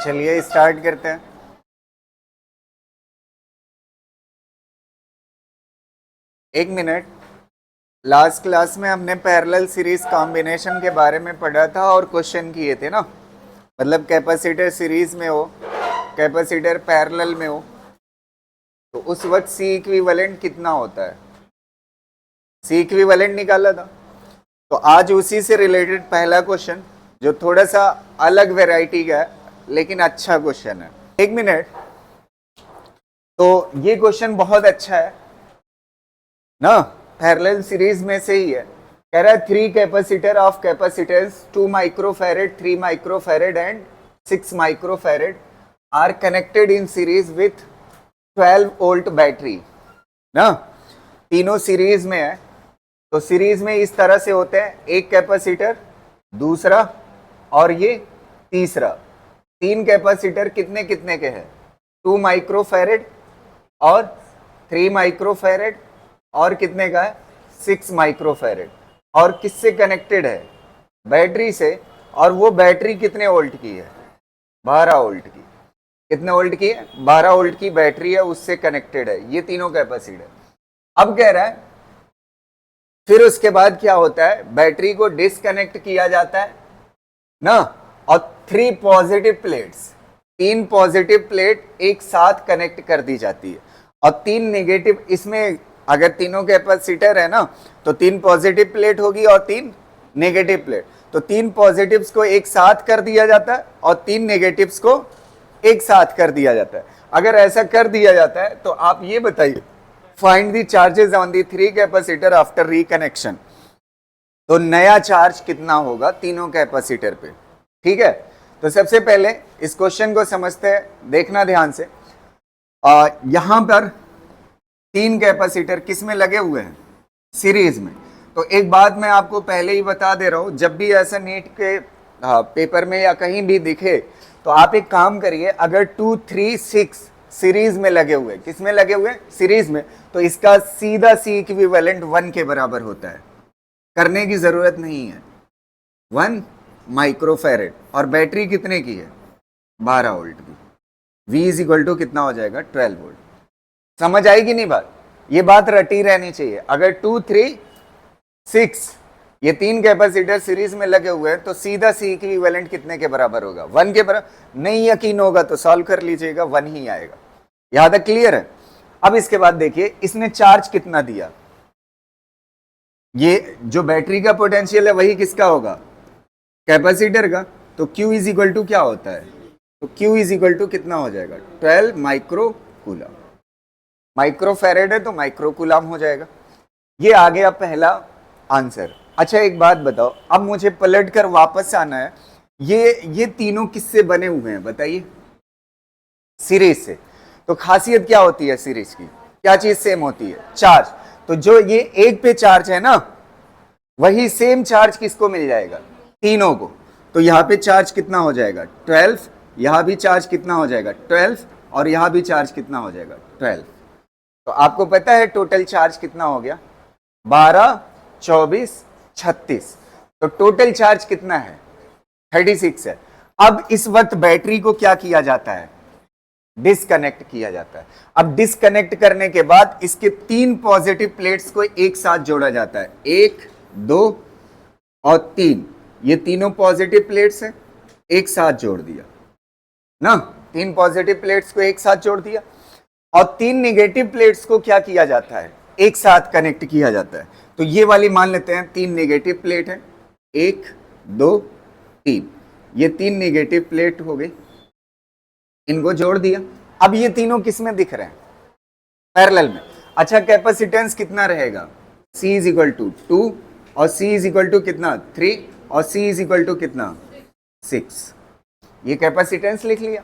चलिए स्टार्ट करते हैं। एक मिनट। लास्ट क्लास में हमने पैरेलल सीरीज कॉम्बिनेशन के बारे में पढ़ा था और क्वेश्चन किए थे ना। मतलब कैपेसिटर सीरीज में हो, कैपेसिटर पैरेलल में हो, तो उस वक्त सी इक्विवेलेंट कितना होता है, सी इक्विवेलेंट निकाला था। तो आज उसी से रिलेटेड पहला क्वेश्चन, जो थोड़ा सा अलग वैरायटी का है लेकिन अच्छा क्वेश्चन है। एक मिनट। तो ये क्वेश्चन बहुत अच्छा है ना, पैरेलल सीरीज में से ही है। कह रहा है 3 capacitor of capacitance 2 microfarad, 3 microfarad and 6 microfarad are connected in series with 12 volt battery ना। तीनों सीरीज में है। तो सीरीज में इस तरह से होते हैं, एक कैपेसिटर, दूसरा और ये तीसरा। 3 कैपेसिटर कितने कितने के हैं, 2 माइक्रोफैरेड और 3 माइक्रोफैरेड और कितने का है, 6 माइक्रोफैरेड। और किससे कनेक्टेड है, बैटरी से। और वो बैटरी कितने वोल्ट की है, 12 वोल्ट की। कितने वोल्ट की है, 12 वोल्ट की बैटरी है, उससे कनेक्टेड है ये तीनों कैपेसिटर। अब कह रहा है फिर उसके बाद क्या होता है, बैटरी को डिस्कनेक्ट किया जाता है ना, और 3 पॉजिटिव प्लेट्स, 3 पॉजिटिव प्लेट एक साथ कनेक्ट कर दी जाती है और 3 नेगेटिव। इसमें अगर तीनों कैपेसिटर है ना, तो 3 पॉजिटिव प्लेट होगी और 3 नेगेटिव प्लेट। तो 3 पॉजिटिव्स को एक साथ कर दिया जाता है और 3 नेगेटिव्स को एक साथ कर दिया जाता है। अगर ऐसा कर दिया जाता है तो आप ये बताइए, find the charges on the 3 capacitor after reconnection. तो नया चार्ज कितना होगा तीनों कैपेसिटर पे। ठीक है, तो सबसे पहले इस क्वेश्चन को समझते हैं, देखना ध्यान से। यहां पर 3 कैपेसिटर किस में लगे हुए हैं, सीरीज में। तो एक बात मैं आपको पहले ही बता दे रहा हूं, जब भी ऐसा नीट के पेपर में या कहीं भी दिखे तो आप एक काम करिए, अगर 2, 3, 6 सीरीज में लगे हुए, किस में लगे हुए, सीरीज में, तो इसका सीधा सी इक्विवेलेंट 1 के बराबर होता है। करने की जरूरत नहीं है। 1 माइक्रोफैरेड और बैटरी कितने की है, 12 वोल्ट की। V इज इक्वल टू कितना हो जाएगा, 12 वोल्ट। समझ आएगी नहीं बात, ये बात रटी रहनी चाहिए। अगर 2, 3, 6 ये 3 कैपेसिटर सीरीज में लगे हुए हैं तो सीधा सी इक्विवेलेंट कितने के बराबर होगा, 1 के बराबर। नहीं यकीन होगा तो सॉल्व कर लीजिएगा, 1 ही आएगा। यहां तक क्लियर है। अब इसके बाद देखिए इसने चार्ज कितना दिया, ये जो बैटरी का पोटेंशियल है वही किसका होगा, कैपेसिटर का। तो Q इज इक्वल टू क्या होता है, तो Q इज इक्वल टू कितना हो जाएगा, 12 माइक्रो कूलम। माइक्रोफैरेड है तो माइक्रो कूलम हो जाएगा। ये आ गया पहला आंसर। अच्छा एक बात बताओ, अब मुझे पलट कर वापस आना है, ये तीनों किससे बने हुए हैं बताइए, सीरीज से। तो खासियत क्या होती है सीरीज की, क्या चीज सेम होती है, चार्ज। तो जो ये एक पे चार्ज है ना, वही सेम चार्ज किसको मिल जाएगा, तीनों को। तो यहां पे चार्ज कितना हो जाएगा, 12, यहां भी चार्ज कितना हो जाएगा, 12, और यहां भी चार्ज कितना हो जाएगा, 12। तो आपको पता है टोटल चार्ज कितना हो गया, 12, 24, 36। तो टोटल चार्ज कितना है, 36 है। अब इस वक्त बैटरी को क्या किया जाता है, डिस्कनेक्ट किया जाता है। अब डिस्कनेक्ट करने के बाद इसके 3 पॉजिटिव प्लेट्स को एक साथ जोड़ा जाता है, 1, 2 और 3। ये तीनों पॉजिटिव प्लेट्स हैं, एक साथ जोड़ दिया ना, 3 पॉजिटिव प्लेट्स को एक साथ जोड़ दिया। और 3 नेगेटिव प्लेट्स को क्या किया जाता है, एक साथ कनेक्ट किया जाता है। तो ये वाली मान लेते हैं 3 नेगेटिव प्लेट है, 1, 2, 3। ये 3 नेगेटिव प्लेट हो गई, इनको जोड़ दिया। अब ये तीनों किस में दिख रहे हैं, पैरेलल में। अच्छा कैपेसिटेंस कितना रहेगा, C इज इक्वल टू 2 और C इज इक्वल टू कितना, 3 और C इज इक्वल टू कितना, 6। ये कैपेसिटेंस लिख लिया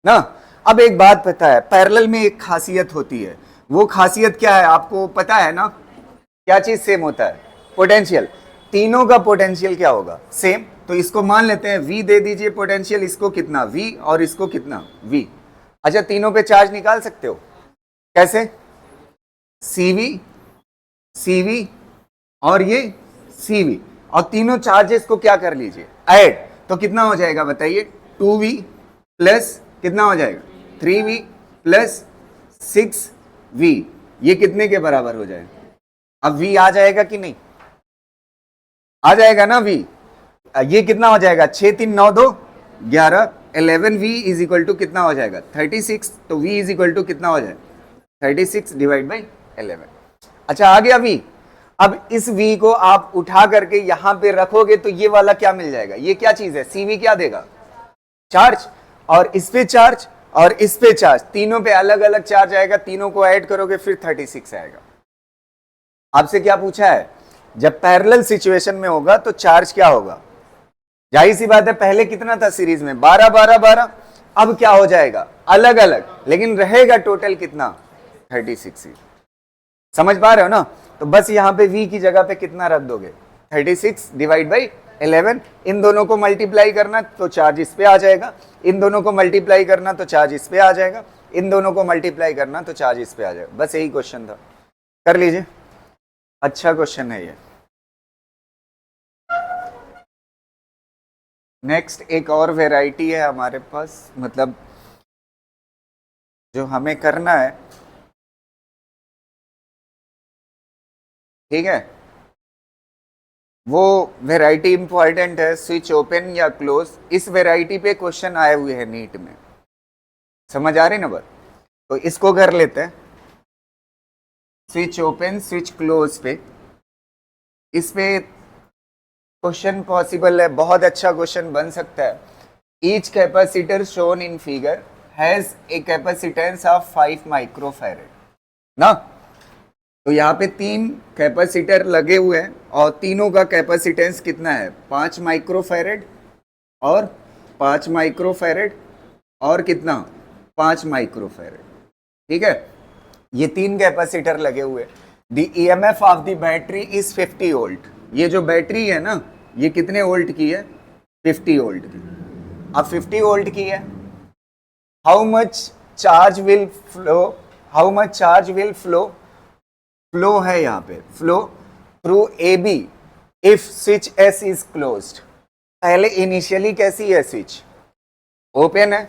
ना। अब एक बात पता है, पैरेलल में एक खासियत होती है, वो खासियत क्या है आपको पता है ना, क्या चीज सेम होता है, पोटेंशियल। तीनों का पोटेंशियल क्या होगा, सेम। तो इसको मान लेते हैं V दे दीजिए पोटेंशियल, इसको कितना V और इसको कितना V। अच्छा तीनों पे चार्ज निकाल सकते हो, कैसे, CV, CV और ये CV, और तीनों चार्जेस को क्या कर लीजिए, ऐड। तो कितना हो जाएगा बताइए, 2V प्लस कितना हो जाएगा 3v प्लस 6v, ये कितने के बराबर हो जाएगा? अब v आ जाएगा कि नहीं? आ जाएगा ना v। ये कितना हो जाएगा 6 3 9 2 11, 11v इज इक्वल टू कितना हो जाएगा 36। तो v इज इक्वल टू कितना हो जाएगा 36 डिवाइड बाई 11। अच्छा आ गया v। अब इस v को आप उठा करके यहां पे रखोगे तो ये वाला क्या मिल जाएगा? ये क्या चीज है? cv क्या देगा? चार्ज। और इस पे चार्ज और इस पे चार्ज, तीनों पे अलग अलग चार्ज आएगा, तीनों को ऐड करोगे फिर 36 आएगा। आपसे क्या पूछा है? जब पैरेलल सिचुएशन में होगा तो चार्ज क्या होगा? जाहिर सी बात है, पहले कितना था सीरीज में 12 12 12, अब क्या हो जाएगा अलग अलग, लेकिन रहेगा टोटल कितना 36 ही। समझ पा रहे हो ना? तो बस यहां पे v की जगह पे कितना रख दोगे 36 डिवाइड बाई 11। इन दोनों को मल्टीप्लाई करना तो चार्ज इस पे आ जाएगा, इन दोनों को मल्टीप्लाई करना तो चार्ज इस पे आ जाएगा, इन दोनों को मल्टीप्लाई करना तो चार्ज इस पे आ जाएगा। बस यही क्वेश्चन था, कर लीजिए। अच्छा क्वेश्चन है ये। नेक्स्ट एक और वैरायटी है हमारे पास, मतलब जो हमें करना है, ठीक है, वो वैरायटी इंपॉर्टेंट है, स्विच ओपन या क्लोज। इस वैरायटी पे क्वेश्चन आए हुए हैं नीट में, समझ आ रही ना बात? तो इसको कर लेते हैं, स्विच ओपन स्विच क्लोज पे। इस पे क्वेश्चन पॉसिबल है, बहुत अच्छा क्वेश्चन बन सकता है। Each capacitor shown in figure has a capacitance of 5 microfarad ना। तो यहाँ पे 3 कैपेसिटर लगे हुए हैं और तीनों का कैपेसिटेंस कितना है 5 माइक्रोफैरेड और 5 माइक्रोफैरेड और कितना 5 माइक्रोफैरेड, ठीक है। ये 3 कैपेसिटर लगे हुए। The EMF of the battery is 50 volt. ये जो बैटरी है ना, ये कितने वोल्ट की है 50 वोल्ट की। अब 50 वोल्ट की है, how much charge will flow, how much charge will flow, flow है यहाँ पे, flow through A B if switch S is closed. पहले इनिशियली कैसी है स्विच ओपन है,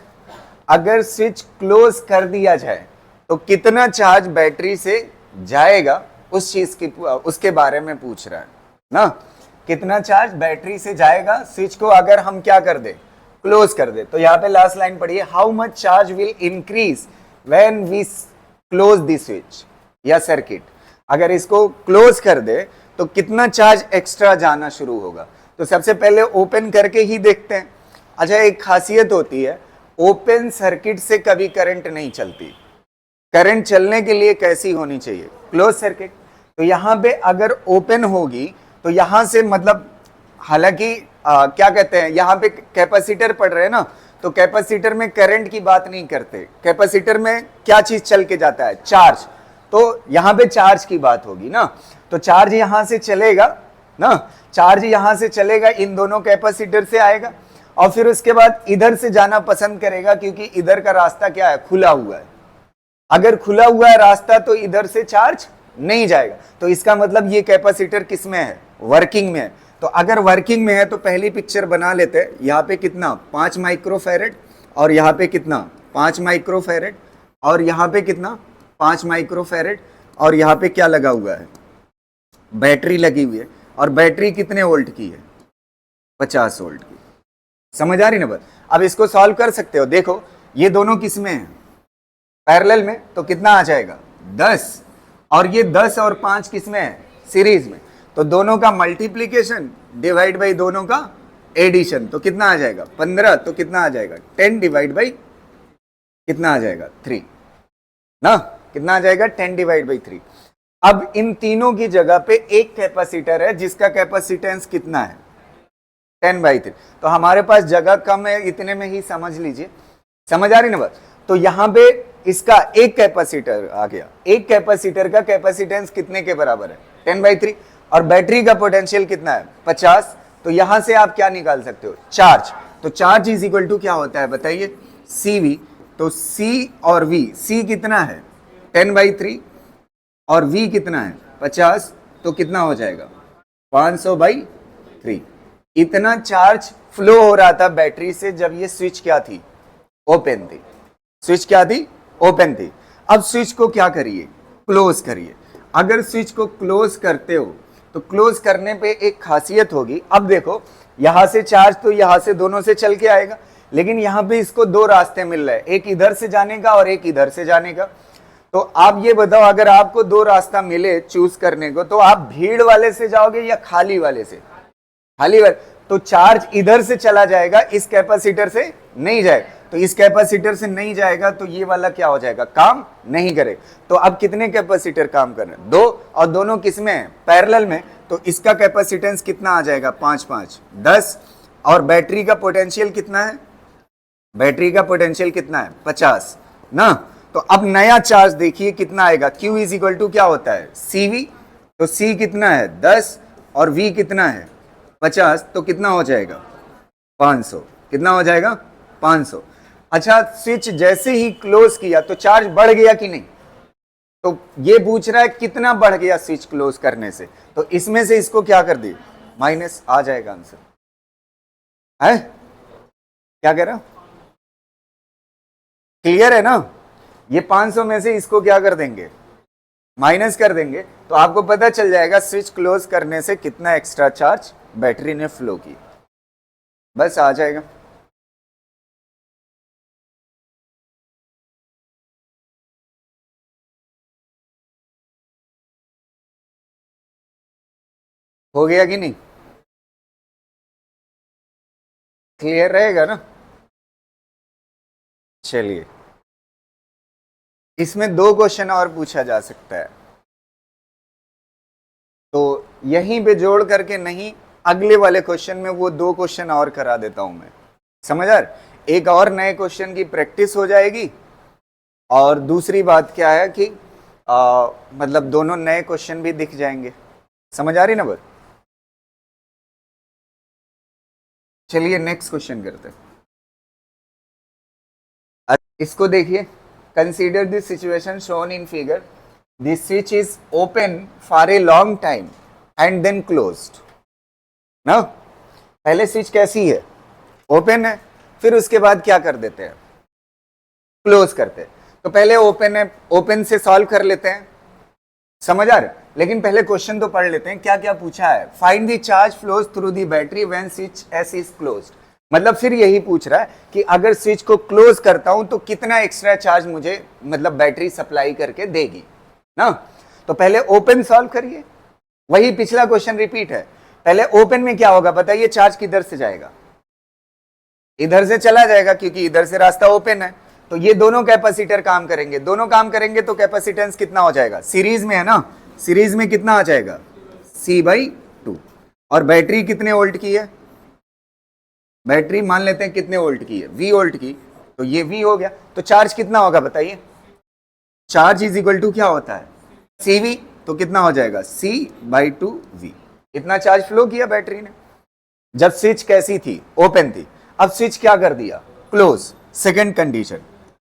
अगर स्विच क्लोज कर दिया जाए तो कितना चार्ज बैटरी से जाएगा उस चीज की, उसके बारे में पूछ रहा है ना। कितना चार्ज बैटरी से जाएगा स्विच को अगर हम क्या कर दे क्लोज कर दे। तो यहाँ पे लास्ट लाइन पढ़िए, how much charge will increase when we close the switch या सर्किट। अगर इसको क्लोज कर दे तो कितना चार्ज एक्स्ट्रा जाना शुरू होगा। तो सबसे पहले ओपन करके ही देखते हैं। अच्छा, एक खासियत होती है, ओपन सर्किट से कभी करंट नहीं चलती। करंट चलने के लिए कैसी होनी चाहिए क्लोज सर्किट। तो यहाँ पे अगर ओपन होगी तो यहाँ से मतलब, हालांकि क्या कहते हैं, यहाँ पे कैपेसिटर पड़ रहे हैं ना, तो कैपेसिटर में करंट की बात नहीं करते। कैपेसिटर में क्या चीज चल के जाता है चार्ज, तो यहाँ पे चार्ज की बात होगी ना। तो चार्ज यहाँ से चलेगा ना, चार्ज यहाँ से चलेगा, इन दोनों कैपेसिटर से आएगा और फिर उसके बाद इधर से जाना पसंद करेगा क्योंकि इधर का रास्ता क्या है खुला हुआ है। अगर खुला हुआ है रास्ता तो इधर से चार्ज नहीं जाएगा। तो इसका मतलब ये कैपेसिटर किस में है वर्किंग में है। तो अगर वर्किंग में है तो पहली पिक्चर बना लेते हैं। यहाँ पे कितना 5 माइक्रोफैरेड और यहाँ पे कितना 5 माइक्रोफैरेड और यहाँ पे कितना 5 माइक्रोफैरेड और यहाँ पे क्या लगा हुआ है बैटरी लगी हुई है। और बैटरी कितने वोल्ट की है 50 वोल्ट की। समझ आ रही ना बात? अब इसको सॉल्व कर सकते हो। देखो ये दोनों किस में है पैरेलल में, तो कितना आ जाएगा 10 और ये 10 और 5 किस में है सीरीज में। तो दोनों का मल्टीप्लीकेशन डिवाइड बाई दोनों का एडिशन, तो कितना आ जाएगा 15। तो कितना आ जाएगा 10 डिवाइड बाई कितना आ जाएगा 3 ना, कितना आ जाएगा 10 डिवाइड बाई 3। अब इन तीनों की जगह पे एक कैपेसिटर है जिसका कैपेसिटेंस कितना है 10/3। तो हमारे पास जगह कम है, इतने में ही समझ लीजिए। समझ आ रही ना बात? तो यहां पे इसका एक कैपेसिटर आ गया, एक कैपेसिटर का कैपेसिटेंस कितने के बराबर है 10/3 और बैटरी का पोटेंशियल कितना है 50। तो यहां से आप क्या निकाल सकते हो चार्ज। तो चार्ज इज इक्वल टू क्या होता है बताइए CV। तो C और V, C कितना है 10/3 और V कितना है 50, तो कितना हो जाएगा 500/3। इतना चार्ज फ्लो हो रहा था बैटरी से जब ये स्विच क्या थी ओपन थी, स्विच क्या थी, ओपन थी। अब स्विच को क्या करिए, क्लोज करिए। अगर स्विच को क्लोज करते हो तो क्लोज करने पे एक खासियत होगी। अब देखो यहां से चार्ज तो यहां से दोनों से चल के आएगा, लेकिन यहां पे इसको दो रास्ते मिल रहे हैं, एक इधर से जाने का और एक इधर से जाने का। तो आप ये बताओ, अगर आपको दो रास्ता मिले चूज करने को, तो आप भीड़ वाले से जाओगे या खाली वाले से? खाली वाले। तो चार्ज इधर से चला जाएगा, इस कैपेसिटर से नहीं जाएगा। तो इस कैपेसिटर से नहीं जाएगा तो ये वाला क्या हो जाएगा, काम नहीं करेगा। तो अब कितने कैपेसिटर काम कर रहे हैं, दो, और दोनों किसमें है, पैरेलल में। तो इसका कैपेसिटेंस कितना आ जाएगा, 5 5 10। और बैटरी का पोटेंशियल कितना है, बैटरी का पोटेंशियल कितना है, 50 ना। तो अब नया चार्ज देखिए कितना आएगा, Q इज इक्वल टू क्या होता है, CV। तो C कितना है, 10, और V कितना है, 50। तो कितना हो जाएगा, 500। कितना हो जाएगा, 500। अच्छा, स्विच जैसे ही क्लोज किया तो चार्ज बढ़ गया कि नहीं? तो ये पूछ रहा है कितना बढ़ गया स्विच क्लोज करने से। तो इसमें से इसको क्या कर दी, माइनस, आ जाएगा आंसर। है क्या कह रहा, क्लियर है ना? ये 500 में से इसको क्या कर देंगे, माइनस कर देंगे, तो आपको पता चल जाएगा स्विच क्लोज करने से कितना एक्स्ट्रा चार्ज बैटरी ने फ्लो की। बस आ जाएगा। हो गया कि नहीं, क्लियर रहेगा ना? चलिए, इसमें दो क्वेश्चन और पूछा जा सकता है, तो यहीं पे जोड़ करके नहीं, अगले वाले क्वेश्चन में वो दो क्वेश्चन और करा देता हूं मैं। समझ आ रहा? एक और नए क्वेश्चन की प्रैक्टिस हो जाएगी, और दूसरी बात क्या है कि मतलब दोनों नए क्वेश्चन भी दिख जाएंगे। समझ आ रही ना बात? चलिए नेक्स्ट क्वेश्चन करते हैं। इसको देखिए, consider this situation shown in figure, this switch is open for a long time and then closed ना। पहले स्विच कैसी है, ओपन है, फिर उसके बाद क्या कर देते हैं, क्लोज करते हैं। तो पहले ओपन है, ओपन से सॉल्व कर लेते हैं। समझ आ रहा है? लेकिन पहले क्वेश्चन तो पढ़ लेते हैं, क्या क्या पूछा है। Find the charge flows through the battery when switch S is closed. मतलब फिर यही पूछ रहा है कि अगर स्विच को क्लोज करता हूं तो कितना एक्स्ट्रा चार्ज मुझे मतलब बैटरी सप्लाई करके देगी ना। तो पहले ओपन सॉल्व करिए, वही पिछला क्वेश्चन रिपीट है। पहले ओपन में क्या होगा बताइए, चार्ज किधर से जाएगा, इधर से चला जाएगा क्योंकि इधर से रास्ता ओपन है। तो ये दोनों कैपेसिटर काम करेंगे, दोनों काम करेंगे तो कैपेसिटेंस कितना हो जाएगा, सीरीज में है ना, सीरीज में कितना आ जाएगा, C/2। और बैटरी कितने वोल्ट की है, बैटरी मान लेते हैं कितने वोल्ट की है, V वोल्ट की। तो ये V हो गया। तो चार्ज कितना होगा बताइए, चार्ज इज इक्वल टू क्या होता है, CV। तो कितना हो जाएगा, C/2V। इतना चार्ज फ्लो किया बैटरी ने जब स्विच कैसी थी, ओपन थी। अब स्विच क्या कर दिया, क्लोज। सेकंड कंडीशन,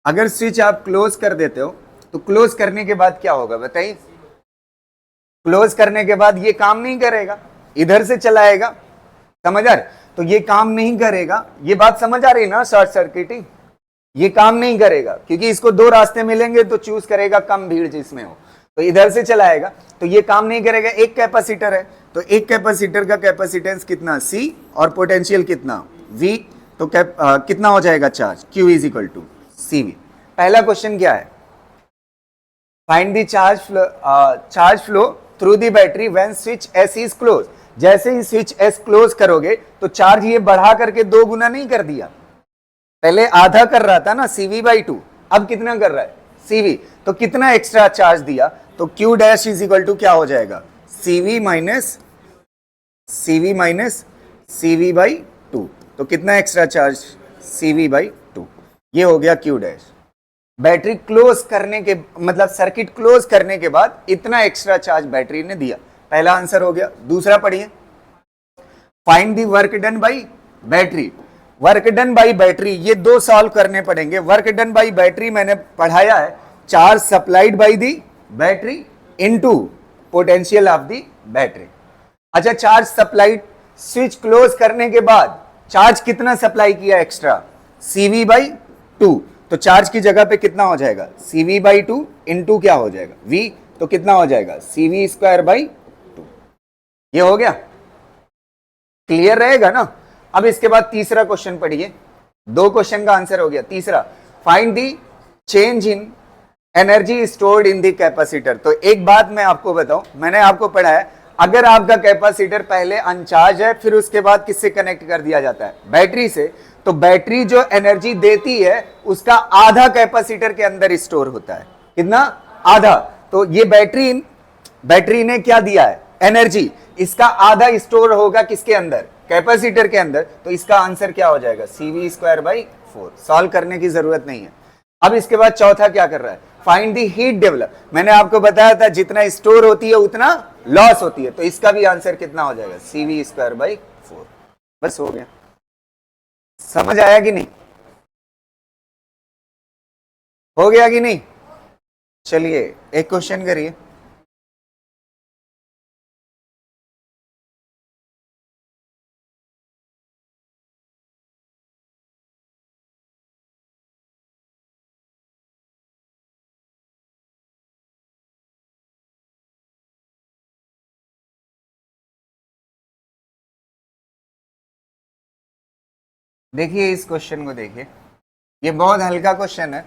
अगर स्विच आप क्लोज कर देते हो तो क्लोज करने के बाद क्या होगा बताइए, क्लोज करने के बाद ये काम नहीं करेगा, इधर से चलाएगा। समझ आ रहा? तो ये काम नहीं करेगा, ये बात समझ आ रही ना, शॉर्ट सर्किटिंग। ये काम नहीं करेगा क्योंकि इसको दो रास्ते मिलेंगे तो चूज करेगा कम भीड़ जिसमें हो, तो इधर से चलाएगा। तो ये काम नहीं करेगा। एक कैपेसिटर है तो एक कैपेसिटर का कैपेसिटेंस कितना, C, और पोटेंशियल कितना, V। तो कितना हो जाएगा charge, Q is equal to CV। पहला क्वेश्चन क्या है, find the charge flow through the battery when switch S is close. जैसे ही स्विच S क्लोज करोगे तो चार्ज ये बढ़ा करके 2 गुना नहीं कर दिया, पहले आधा कर रहा था ना, CV/2, अब कितना कर रहा है, CV। तो कितना एक्स्ट्रा चार्ज दिया, तो Q dash is equal to क्या हो जाएगा, CV माइनस CV/2। तो कितना एक्स्ट्रा चार्ज, CV/2। ये हो गया Q डैश। बैटरी क्लोज करने के मतलब सर्किट क्लोज करने के बाद इतना एक्स्ट्रा चार्ज बैटरी ने दिया। पहला आंसर हो गया। दूसरा पढ़िए, find the work done by battery. Work done by battery, ये दो सॉल्व करने पड़ेंगे। वर्क डन बाई बैटरी मैंने पढ़ाया है, charge supplied by the battery into potential of the battery. अच्छा, चार्ज सप्लाइड, स्विच क्लोज करने के बाद चार्ज कितना सप्लाई किया एक्स्ट्रा, CV/2। 2, तो चार्ज की जगह पे कितना हो जाएगा CV/2 इंटू क्या हो जाएगा V, तो कितना हो जाएगा CV²/2। ये हो गया, क्लियर रहेगा ना। अब इसके बाद तीसरा क्वेश्चन पढ़िए, 2 क्वेश्चन का आंसर हो गया। तीसरा, find the change in energy stored in the capacitor. तो एक बात मैं आपको बताऊं, मैंने आपको पढ़ा है, अगर आपका कैपेसिटर पहले अनचार्ज है फिर उसके बाद किससे कनेक्ट कर दिया जाता है, बैटरी से, तो बैटरी जो एनर्जी देती है उसका आधा कैपेसिटर के अंदर स्टोर होता है। कितना? आधा। तो ये बैटरी ने क्या दिया है, एनर्जी, इसका आधा स्टोर होगा किसके अंदर, कैपेसिटर के अंदर। तो इसका आंसर क्या हो जाएगा CV²/4। सॉल्व करने की जरूरत नहीं है। अब इसके बाद चौथा क्या कर रहा है, फाइंड दी हीट डेवलप। मैंने आपको बताया था जितना स्टोर होती है उतना लॉस होती है, तो इसका भी आंसर कितना हो जाएगा CV²/4। बस हो गया। समझ आया कि नहीं, हो गया कि नहीं? चलिए एक क्वेश्चन करिए। देखिए इस क्वेश्चन को देखिए, ये बहुत हल्का क्वेश्चन है,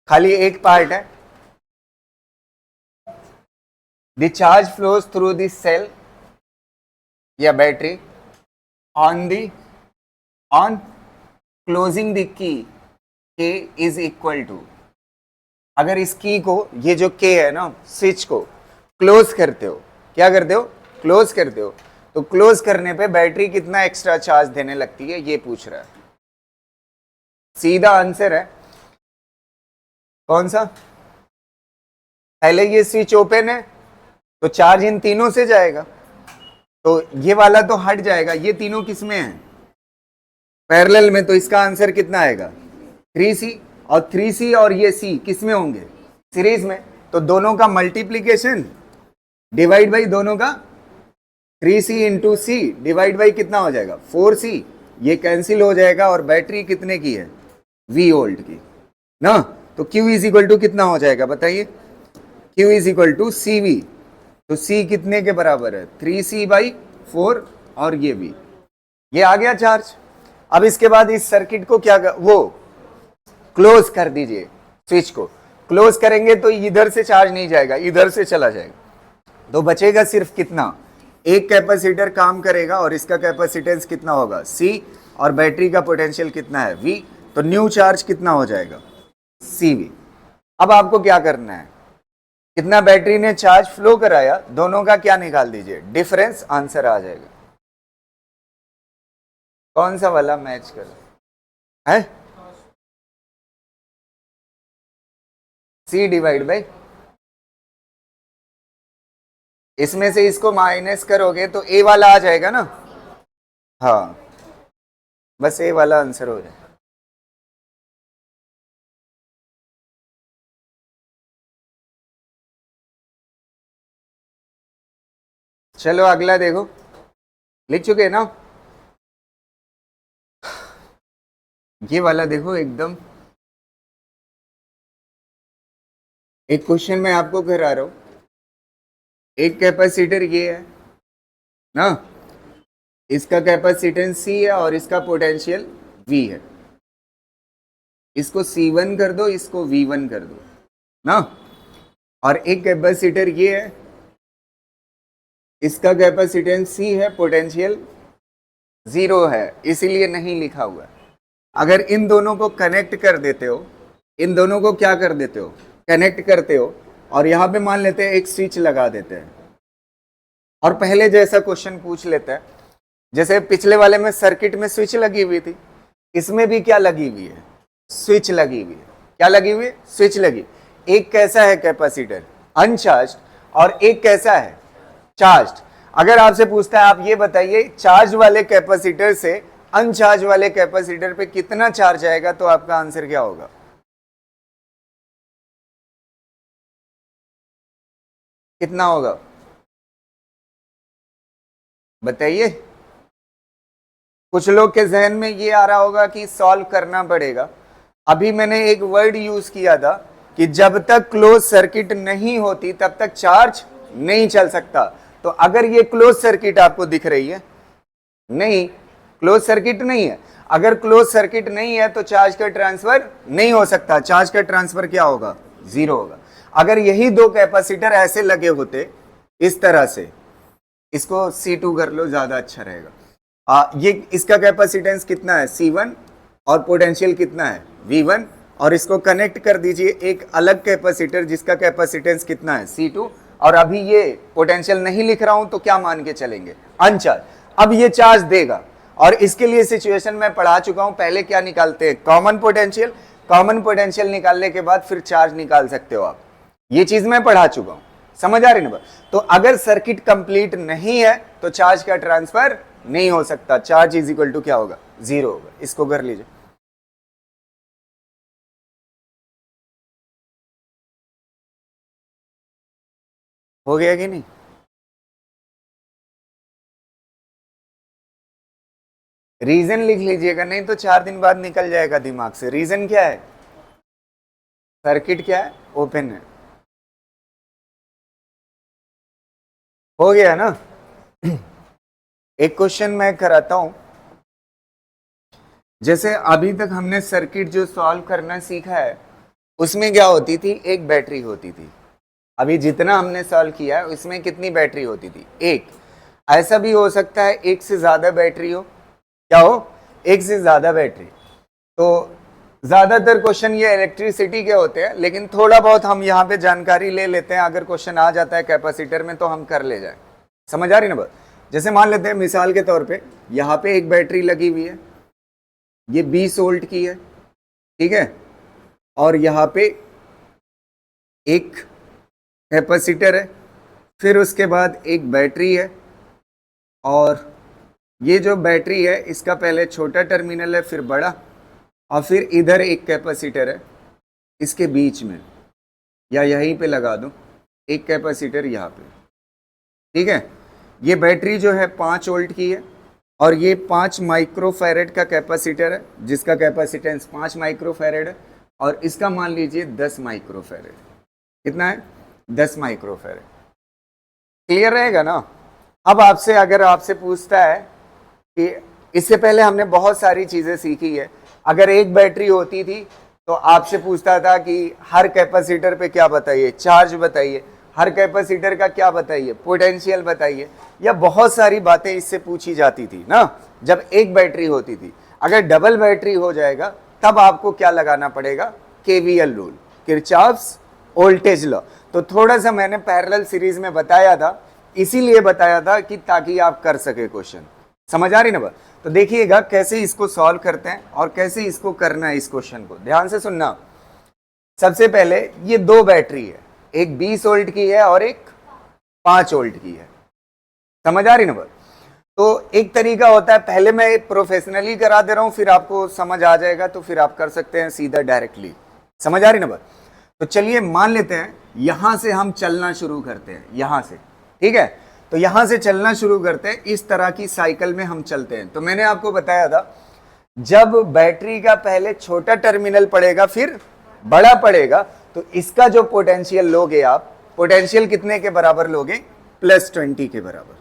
खाली एक पार्ट है। The charge flows through the cell या battery on closing the key, K is equal to, अगर इस की को, ये जो के है ना, स्विच को क्लोज करते हो, क्या करते हो, क्लोज करते हो, तो क्लोज करने पे बैटरी कितना एक्स्ट्रा चार्ज देने लगती है, ये पूछ रहा है। सीधा आंसर है कौन सा, पहले ये स्विच ओपन है तो चार्ज इन तीनों से जाएगा, तो ये वाला तो हट जाएगा, ये तीनों किसमें है, पैरेलल में, तो इसका आंसर कितना आएगा 3C, और 3C और ये C किसमें होंगे, सीरीज में, तो दोनों का मल्टीप्लीकेशन डिवाइड बाई दोनों का 3C into C divide by कितना हो जाएगा 4C, ये कैंसिल हो जाएगा, और बैटरी कितने की है, V वोल्ट की ना, तो Q इज इक्वल टू कितना हो जाएगा बताइए, Q is equal to CV, तो C कितने के बराबर है 3C/4, और ये भी, ये आ गया चार्ज। अब इसके बाद इस सर्किट को क्या वो क्लोज कर दीजिए, स्विच को क्लोज करेंगे तो इधर से चार्ज नहीं जाएगा, इधर से चला जाएगा, तो बचेगा सिर्फ कितना, एक कैपेसिटर काम करेगा और इसका कैपेसिटेंस कितना होगा C, और बैटरी का पोटेंशियल कितना है V, तो न्यू चार्ज कितना हो जाएगा CV। अब आपको क्या करना है, कितना बैटरी ने चार्ज फ्लो कराया, दोनों का क्या निकाल दीजिए, डिफरेंस, आंसर आ जाएगा। कौन सा वाला मैच कर है, C डिवाइड बाई, इसमें से इसको माइनस करोगे तो A वाला आ जाएगा ना, हाँ, बस A वाला आंसर हो जाए। चलो अगला देखो, लिख चुके हैं ना, ये वाला देखो एकदम, एक क्वेश्चन मैं आपको करा रहा हूं, एक कैपेसिटर ये है ना, इसका कैपेसिटेंस C है और इसका पोटेंशियल V है, इसको C1 कर दो, इसको V1 कर दो ना, और एक कैपेसिटर ये है, इसका कैपेसिटेंस C है, पोटेंशियल 0 है, इसीलिए नहीं लिखा हुआ है। अगर इन दोनों को कनेक्ट कर देते हो, इन दोनों को क्या कर देते हो, कनेक्ट करते हो, और यहां पे मान लेते हैं एक स्विच लगा देते हैं, और पहले जैसा क्वेश्चन पूछ लेते हैं, जैसे पिछले वाले में सर्किट में स्विच लगी हुई थी, इसमें भी क्या लगी हुई है, स्विच लगी हुई है, क्या लगी हुई है, स्विच लगी। एक कैसा है कैपेसिटर, अनचार्ज, और एक कैसा है, चार्ज। अगर आपसे पूछता है आप ये बताइए चार्ज वाले कैपेसिटर से अनचार्ज वाले कैपेसिटर पे कितना चार्ज आएगा, तो आपका आंसर क्या होगा, कितना होगा बताइए। कुछ लोग के जहन में ये आ रहा होगा कि सॉल्व करना पड़ेगा, अभी मैंने एक वर्ड यूज किया था कि जब तक क्लोज सर्किट नहीं होती तब तक चार्ज नहीं चल सकता। तो अगर ये क्लोज सर्किट आपको दिख रही है, नहीं, क्लोज सर्किट नहीं है। अगर क्लोज सर्किट नहीं है तो चार्ज का ट्रांसफर नहीं हो सकता। चार्ज का ट्रांसफर क्या होगा? जीरो होगा। अगर यही दो कैपेसिटर ऐसे लगे होते इस तरह से, इसको C2 कर लो, ज्यादा अच्छा रहेगा। ये इसका कैपेसिटेंस कितना है? C1, और पोटेंशियल कितना है? V1, और इसको कनेक्ट कर दीजिए एक अलग कैपेसिटर जिसका कैपेसिटेंस कितना है? C2, और अभी ये पोटेंशियल नहीं लिख रहा हूं तो क्या मान के चलेंगे? अनचार्ज। अब ये चार्ज देगा, और इसके लिए सिचुएशन मैं पढ़ा चुका हूं। पहले क्या निकालते हैं? Common potential. कॉमन पोटेंशियल निकालने के बाद फिर चार्ज निकाल सकते हो आप। ये चीज मैं पढ़ा चुका हूं, समझ आ रही ना? तो अगर सर्किट कंप्लीट नहीं है तो चार्ज का ट्रांसफर नहीं हो सकता। चार्ज इज इक्वल टू क्या होगा? जीरो होगा। इसको कर लीजिए। हो गया कि नहीं? रीजन लिख लीजिएगा, नहीं तो 4 दिन बाद निकल जाएगा दिमाग से। रीजन क्या है? सर्किट क्या है? ओपन है। हो गया ना? एक क्वेश्चन मैं कराता हूं। जैसे अभी तक हमने सर्किट जो सॉल्व करना सीखा है उसमें क्या होती थी? एक बैटरी होती थी। अभी जितना हमने सॉल्व किया है उसमें कितनी बैटरी होती थी? एक। ऐसा भी हो सकता है एक से ज्यादा बैटरी हो। क्या हो? एक से ज्यादा बैटरी। तो ज्यादातर क्वेश्चन ये इलेक्ट्रिसिटी के होते हैं, लेकिन थोड़ा बहुत हम यहाँ पे जानकारी ले लेते हैं। अगर क्वेश्चन आ जाता है कैपेसिटर में तो हम कर ले जाए। समझ आ रही ना बात? जैसे मान लेते हैं मिसाल के तौर पे यहाँ पे एक बैटरी लगी हुई है, ये 20 वोल्ट की है, ठीक है, और यहाँ पे एक कैपेसिटर है, फिर उसके बाद एक बैटरी है, और ये जो बैटरी है इसका पहले छोटा टर्मिनल है फिर बड़ा, और फिर इधर एक कैपेसिटर है इसके बीच में, या यहीं पे लगा दो एक कैपेसिटर यहाँ पे, ठीक है। ये बैटरी जो है 5 वोल्ट की है, और ये 5 माइक्रोफैरेड का कैपेसिटर है जिसका कैपेसिटेंस 5 माइक्रोफैरेड है, और इसका मान लीजिए 10 माइक्रोफैरेड। कितना है? 10 माइक्रोफैरेड। क्लियर रहेगा ना? अब आपसे अगर आपसे पूछता है कि इससे पहले हमने बहुत सारी चीजें सीखी है, अगर एक बैटरी होती थी तो आपसे पूछता था कि हर कैपेसिटर पे क्या बताइए? चार्ज बताइए। हर कैपेसिटर का क्या बताइए? पोटेंशियल बताइए। या बहुत सारी बातें इससे पूछी जाती थी ना जब एक बैटरी होती थी। अगर डबल बैटरी हो जाएगा तब आपको क्या लगाना पड़ेगा? KVL rule, Kirchhoff's voltage law. तो थोड़ा सा मैंने पैरेलल सीरीज में बताया था, इसीलिए बताया था कि ताकि आप कर सके क्वेश्चन। समझ आ रही ना बात? तो देखिएगा कैसे इसको सॉल्व करते हैं और कैसे इसको करना है। इस क्वेश्चन को ध्यान से सुनना। सबसे पहले ये दो बैटरी है, एक 20 वोल्ट की है और एक 5 वोल्ट की है। समझ आ रही ना बात? तो एक तरीका होता है, पहले मैं प्रोफेशनली करा दे रहा हूं, फिर आपको समझ आ जाएगा तो फिर आप कर सकते हैं सीधा डायरेक्टली। समझ आ रही ना बात? तो चलिए मान लेते हैं यहां से हम चलना शुरू करते हैं, यहां से, ठीक है। तो यहां से चलना शुरू करते हैं, इस तरह की साइकिल में हम चलते हैं। तो मैंने आपको बताया था जब बैटरी का पहले छोटा टर्मिनल पड़ेगा फिर बड़ा पड़ेगा, तो इसका जो पोटेंशियल लोगे आप, पोटेंशियल कितने के बराबर लोगे? +20 के बराबर।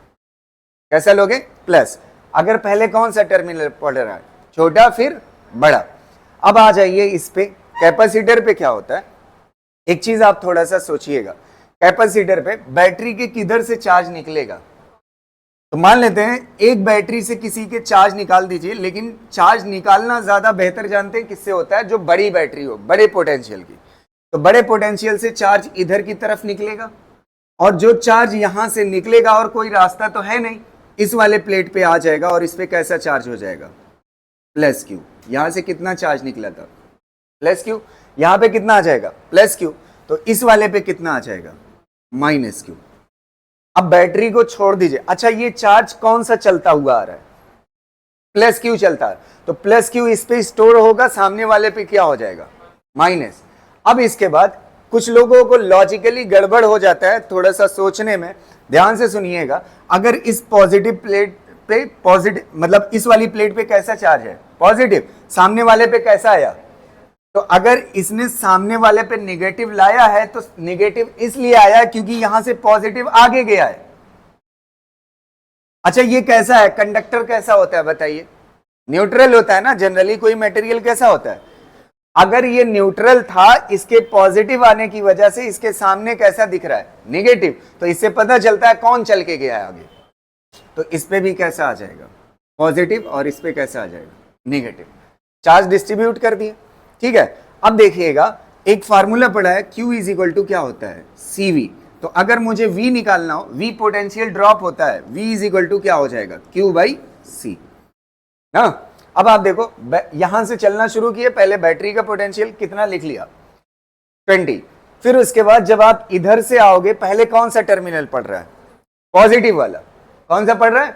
कैसा लोगे? प्लस। अगर पहले कौन सा टर्मिनल पड़ रहा है? छोटा फिर बड़ा। अब आ जाइए इस पे, कैपेसिटर पे क्या होता है? एक चीज आप थोड़ा सा सोचिएगा, कैपेसिटर पे बैटरी के किधर से चार्ज निकलेगा? तो मान लेते हैं एक बैटरी से किसी के चार्ज निकाल दीजिए, लेकिन चार्ज निकालना ज्यादा बेहतर जानते हैं किससे होता है? जो बड़ी बैटरी हो, बड़े पोटेंशियल की। तो बड़े पोटेंशियल से चार्ज इधर की तरफ निकलेगा, और जो चार्ज यहां से निकलेगा और कोई रास्ता तो है नहीं, इस वाले प्लेट पे आ जाएगा, और इस पे कैसा चार्ज हो जाएगा? +Q। यहां से कितना चार्ज निकला था? +Q। यहां पे कितना आ जाएगा? +Q। तो इस वाले पे कितना आ जाएगा? -Q। अब बैटरी को छोड़ दीजिए। अच्छा, ये चार्ज कौन सा चलता हुआ आ रहा है? +Q चलता है, तो +Q इस पे स्टोर होगा, सामने वाले पे क्या हो जाएगा? माइनस। अब इसके बाद कुछ लोगों को लॉजिकली गड़बड़ हो जाता है थोड़ा सा सोचने में, ध्यान से सुनिएगा। अगर इस पॉजिटिव प्लेट पे, पॉजिटिव मतलब इस वाली प्लेट पे कैसा चार्ज है? पॉजिटिव। सामने वाले पे कैसा आया? तो अगर इसने सामने वाले पे नेगेटिव लाया है तो नेगेटिव इसलिए आया क्योंकि यहां से पॉजिटिव आगे गया है। अच्छा ये कैसा है, कंडक्टर कैसा होता है बताइए? न्यूट्रल होता है ना जनरली, कोई मटेरियल कैसा होता है? अगर ये न्यूट्रल था, इसके पॉजिटिव आने की वजह से इसके सामने कैसा दिख रहा है, नेगेटिव, तो इससे पता चलता है कौन चल के गया है आगे। तो इस पे भी कैसा आ जाएगा, पॉजिटिव, और इस पे कैसा आ जाएगा, नेगेटिव। चार्ज डिस्ट्रीब्यूट कर दिए, ठीक है। अब देखिएगा एक फार्मूला पड़ा है, Q इज इक्वल टू क्या होता है, CV। तो अगर मुझे V निकालना हो, V पोटेंशियल ड्रॉप होता है, V इज इक्वल टू क्या हो जाएगा, Q बाई C ना। अब आप देखो यहां से चलना शुरू किए, पहले बैटरी का पोटेंशियल कितना लिख लिया, 20। फिर उसके बाद जब आप इधर से आओगे, पहले कौन सा टर्मिनल पड़ रहा है, पॉजिटिव वाला। कौन सा पड़ रहा है,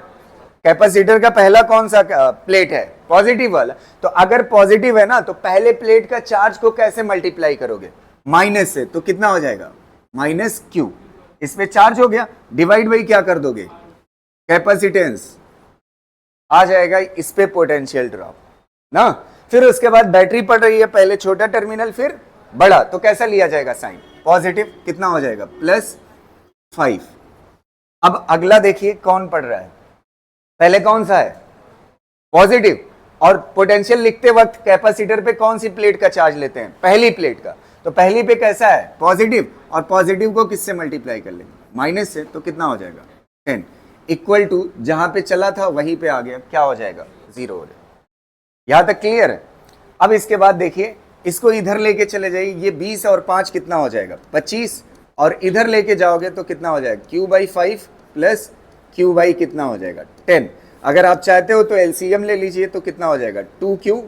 कैपेसिटर का पहला कौन सा प्लेट है, पॉजिटिव वाला। तो अगर पॉजिटिव है ना, तो पहले प्लेट का चार्ज को कैसे मल्टीप्लाई करोगे, माइनस से। तो कितना हो जाएगा, माइनस Q। इस पे चार्ज हो गया, डिवाइड बाई क्या कर दोगे, कैपेसिटेंस, आ जाएगा इस पे पोटेंशियल ड्रॉप ना। फिर उसके बाद बैटरी पड़ रही है, पहले छोटा टर्मिनल फिर बड़ा, तो कैसा लिया जाएगा साइन, पॉजिटिव। कितना हो जाएगा, +5। अब अगला देखिए कौन पड़ रहा है, पहले कौन सा है, पॉजिटिव। और पोटेंशियल लिखते वक्त कैपेसिटर पे कौन सी प्लेट का चार्ज लेते हैं, पहली प्लेट का। तो पहली पे कैसा है, पॉजिटिव, और पॉजिटिव को किससे मल्टीप्लाई कर लेंगे, माइनस से। तो कितना हो जाएगा, 10 इक्वल टू जहां पे चला था वहीं पे आ गया, क्या हो जाएगा, 0 हो जाएगा। यहां तक क्लियर है। अब इसके बाद देखिए, इसको इधर लेके चले जाइए, ये 20 और 5 कितना हो जाएगा, 25। और इधर लेके जाओगे तो कितना हो जाएगा, Q/5 प्लस Q बाई कितना हो जाएगा, 10। अगर आप चाहते हो तो LCM ले लीजिए, तो कितना हो जाएगा, 2Q,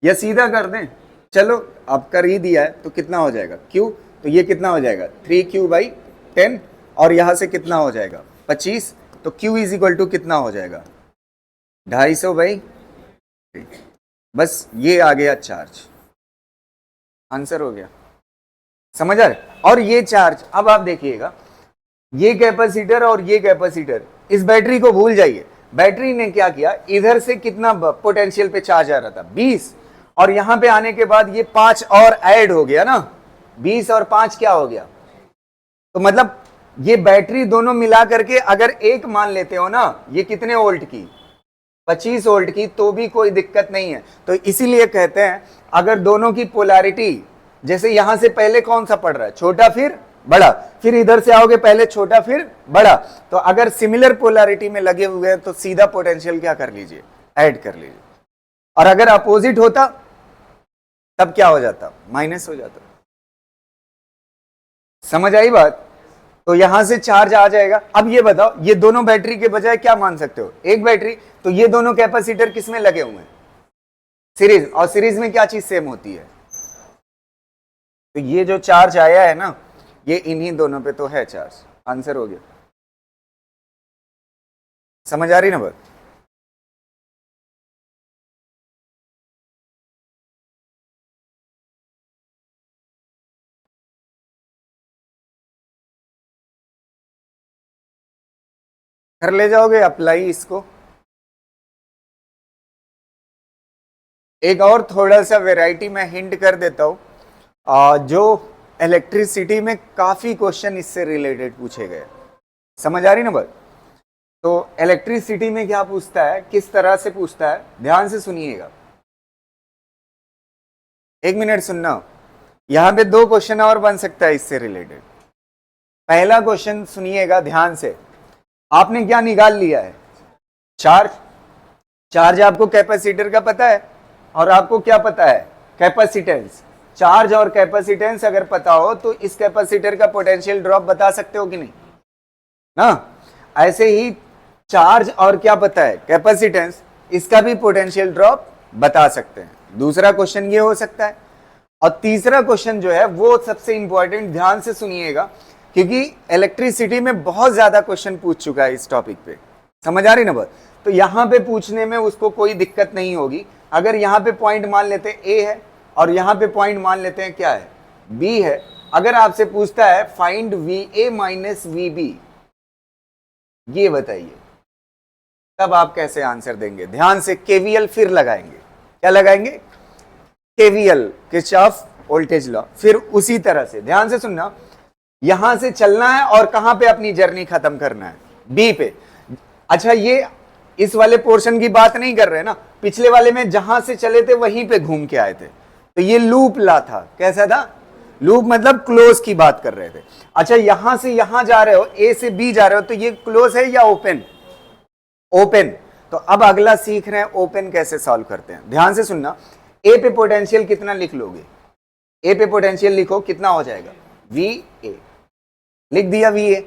या सीधा कर दें, चलो आप कर ही दिया है, तो कितना हो जाएगा Q। तो ये कितना हो जाएगा, 3Q/10, और यहां से कितना हो जाएगा, 25। तो Q इज इक्वल टू कितना हो जाएगा, 250/3। बस ये आ गया चार्ज, आंसर हो गया, समझ आ रहा। और ये चार्ज, अब आप देखिएगा, ये कैपेसिटर और ये कैपेसिटर, इस बैटरी को भूल जाइए। बैटरी ने क्या किया, इधर से कितना पोटेंशियल पे चार्ज आ रहा था, 20, और यहां पे आने के बाद ये 5 और ऐड हो गया ना, 20 और 5 क्या हो गया। तो मतलब ये बैटरी दोनों मिला करके अगर एक मान लेते हो ना, ये कितने वोल्ट की, 25 वोल्ट की, तो भी कोई दिक्कत नहीं है। तो इसीलिए कहते हैं अगर दोनों की पोलैरिटी, जैसे यहां से पहले कौन सा पड़ रहा है, छोटा फिर बड़ा, फिर इधर से आओगे पहले छोटा फिर बड़ा, तो अगर सिमिलर पोलैरिटी में लगे हुए हैं तो सीधा पोटेंशियल क्या कर लीजिए, ऐड कर लीजिए। और अगर अपोजिट होता तब क्या हो जाता, माइनस हो जाता। समझ आई बात। तो यहां से चार्ज आ जाएगा। अब ये बताओ, ये दोनों बैटरी के बजाय क्या मान सकते हो, एक बैटरी। तो ये दोनों कैपेसिटर किस में लगे हुए हैं, सीरीज। और सीरीज में क्या चीज सेम होती है, तो ये जो चार्ज आया है ना, ये इन्हीं दोनों पे तो है चार्ज, आंसर हो गया। समझ आ रही ना बात। घर ले जाओगे अप्लाई इसको। एक और थोड़ा सा वैरायटी मैं हिंट कर देता हूं, जो इलेक्ट्रिसिटी में काफी क्वेश्चन इससे रिलेटेड पूछे गए। समझ आ रही ना बात। तो इलेक्ट्रिसिटी में क्या पूछता है, किस तरह से पूछता है, ध्यान से सुनिएगा, 1 मिनट सुनना। यहां पे 2 क्वेश्चन और बन सकता है इससे रिलेटेड। पहला क्वेश्चन सुनिएगा ध्यान से। आपने क्या निकाल लिया है, चार्ज। चार्ज आपको कैपेसिटर का पता है, और आपको क्या पता है, कैपेसिटेंस। चार्ज और कैपेसिटेंस अगर पता हो तो इस कैपेसिटर का पोटेंशियल ड्रॉप बता सकते हो कि नहीं ना। ऐसे ही चार्ज और क्या पता है, कैपेसिटेंस, इसका भी पोटेंशियल ड्रॉप बता सकते हैं। दूसरा क्वेश्चन ये हो सकता है। और तीसरा क्वेश्चन जो है वो सबसे इंपॉर्टेंट, ध्यान से सुनिएगा, क्योंकि इलेक्ट्रिसिटी में बहुत ज्यादा क्वेश्चन पूछ चुका है इस टॉपिक पे। समझ आ रही ना बात। तो यहां पे पूछने में उसको कोई दिक्कत नहीं होगी। अगर यहां पे पॉइंट मान लेते हैं ए है, और यहां पे पॉइंट मान लेते हैं क्या है, बी है। अगर आपसे पूछता है फाइंड VA माइनस VB, ये बताइए, तब आप कैसे आंसर देंगे। ध्यान से KVL फिर लगाएंगे। क्या लगाएंगे, केवीएल किरचॉफ वोल्टेज लॉ। फिर उसी तरह से ध्यान से सुनना, यहां से चलना है और कहां पे अपनी जर्नी खत्म करना है, बी पे। अच्छा, ये इस वाले पोर्शन की बात नहीं कर रहे ना, पिछले वाले में जहां से चले थे वहीं पे घूम के आए थे, तो ये लूप ला था। कैसा था? लूप मतलब क्लोज की बात कर रहे थे। अच्छा, यहां से यहां जा रहे हो, ए से बी जा रहे हो, तो ये क्लोज है या ओपन? ओपन। तो अब अगला सीख रहे हैं ओपन कैसे सॉल्व करते हैं। ध्यान से सुनना, ए पे पोटेंशियल कितना लिख लोगे? ए पे पोटेंशियल लिखो, कितना हो जाएगा? V A. लिख दिया वी ए।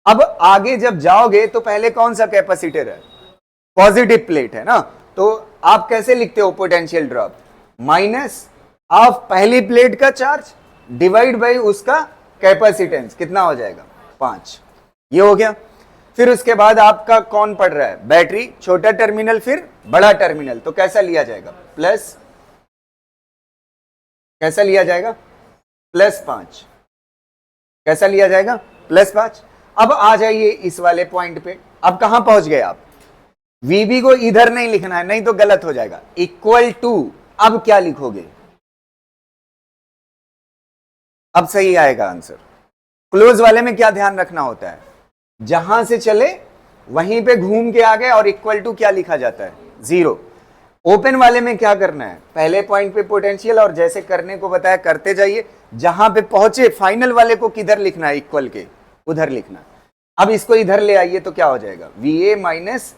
अब आगे जब जाओगे तो पहले कौन सा कैपेसिटर है? पॉजिटिव प्लेट है ना, तो आप कैसे लिखते हो पोटेंशियल ड्रॉप? माइनस ऑफ पहली प्लेट का चार्ज डिवाइड बाई उसका कैपेसिटेंस, कितना हो जाएगा? 5। ये हो गया। फिर उसके बाद आपका कौन पड़ रहा है? बैटरी, छोटा टर्मिनल फिर बड़ा टर्मिनल, तो कैसा लिया जाएगा? प्लस, कैसा लिया जाएगा? +5। कैसा लिया जाएगा? +5। अब आ जाइए इस वाले पॉइंट पे। अब कहां पहुंच गए आप? VB को इधर नहीं लिखना है, नहीं तो गलत हो जाएगा। इक्वल टू, अब क्या लिखोगे? अब सही आएगा आंसर। क्लोज वाले में क्या ध्यान रखना होता है? जहां से चले वहीं पे घूम के आ गए, और इक्वल टू क्या लिखा जाता है? 0। ओपन वाले में क्या करना है? पहले पॉइंट पे पोटेंशियल, और जैसे करने को बताया करते जाइए, जहां पे पहुंचे फाइनल वाले को किधर लिखना है? इक्वल के उधर लिखना है। अब इसको इधर ले आइए तो क्या हो जाएगा? VA माइनस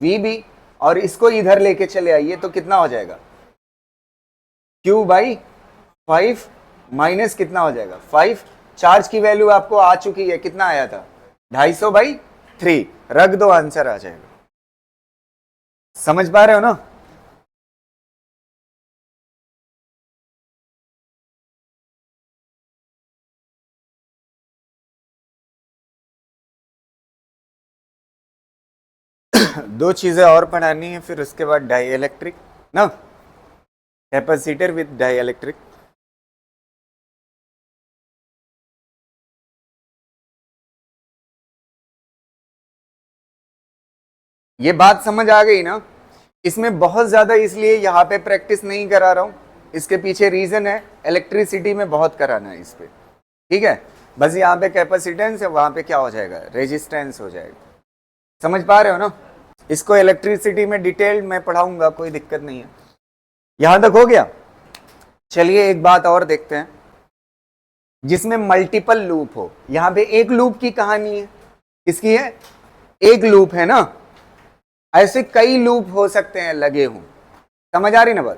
VB, और इसको इधर लेके चले आइए तो कितना हो जाएगा? Q/5 माइनस कितना हो जाएगा? 5। चार्ज की वैल्यू आपको आ चुकी है, कितना आया था? 250/3। रख दो, आंसर आ जाएगा। समझ पा रहे हो ना? दो चीजें और पढ़ानी है, फिर उसके बाद डाई इलेक्ट्रिक ना, कैपेसिटर विद डाई इलेक्ट्रिक। ये बात समझ आ गई ना? इसमें बहुत ज्यादा इसलिए यहाँ पे प्रैक्टिस नहीं करा रहा हूं, इसके पीछे रीजन है, इलेक्ट्रिसिटी में बहुत कराना है इस पे, ठीक है? बस यहाँ पे कैपेसिटेंस है, वहां पे क्या हो जाएगा? रेजिस्टेंस हो जाएगा। समझ पा रहे हो ना? इसको इलेक्ट्रिसिटी में डिटेल मैं पढ़ाऊंगा, कोई दिक्कत नहीं है। यहां तक हो गया? चलिए एक बात और देखते हैं, जिसमें मल्टीपल लूप हो। यहां पे एक लूप की कहानी है, किसकी है? एक लूप है ना, ऐसे कई लूप हो सकते हैं लगे हों। समझ आ रही ना बात?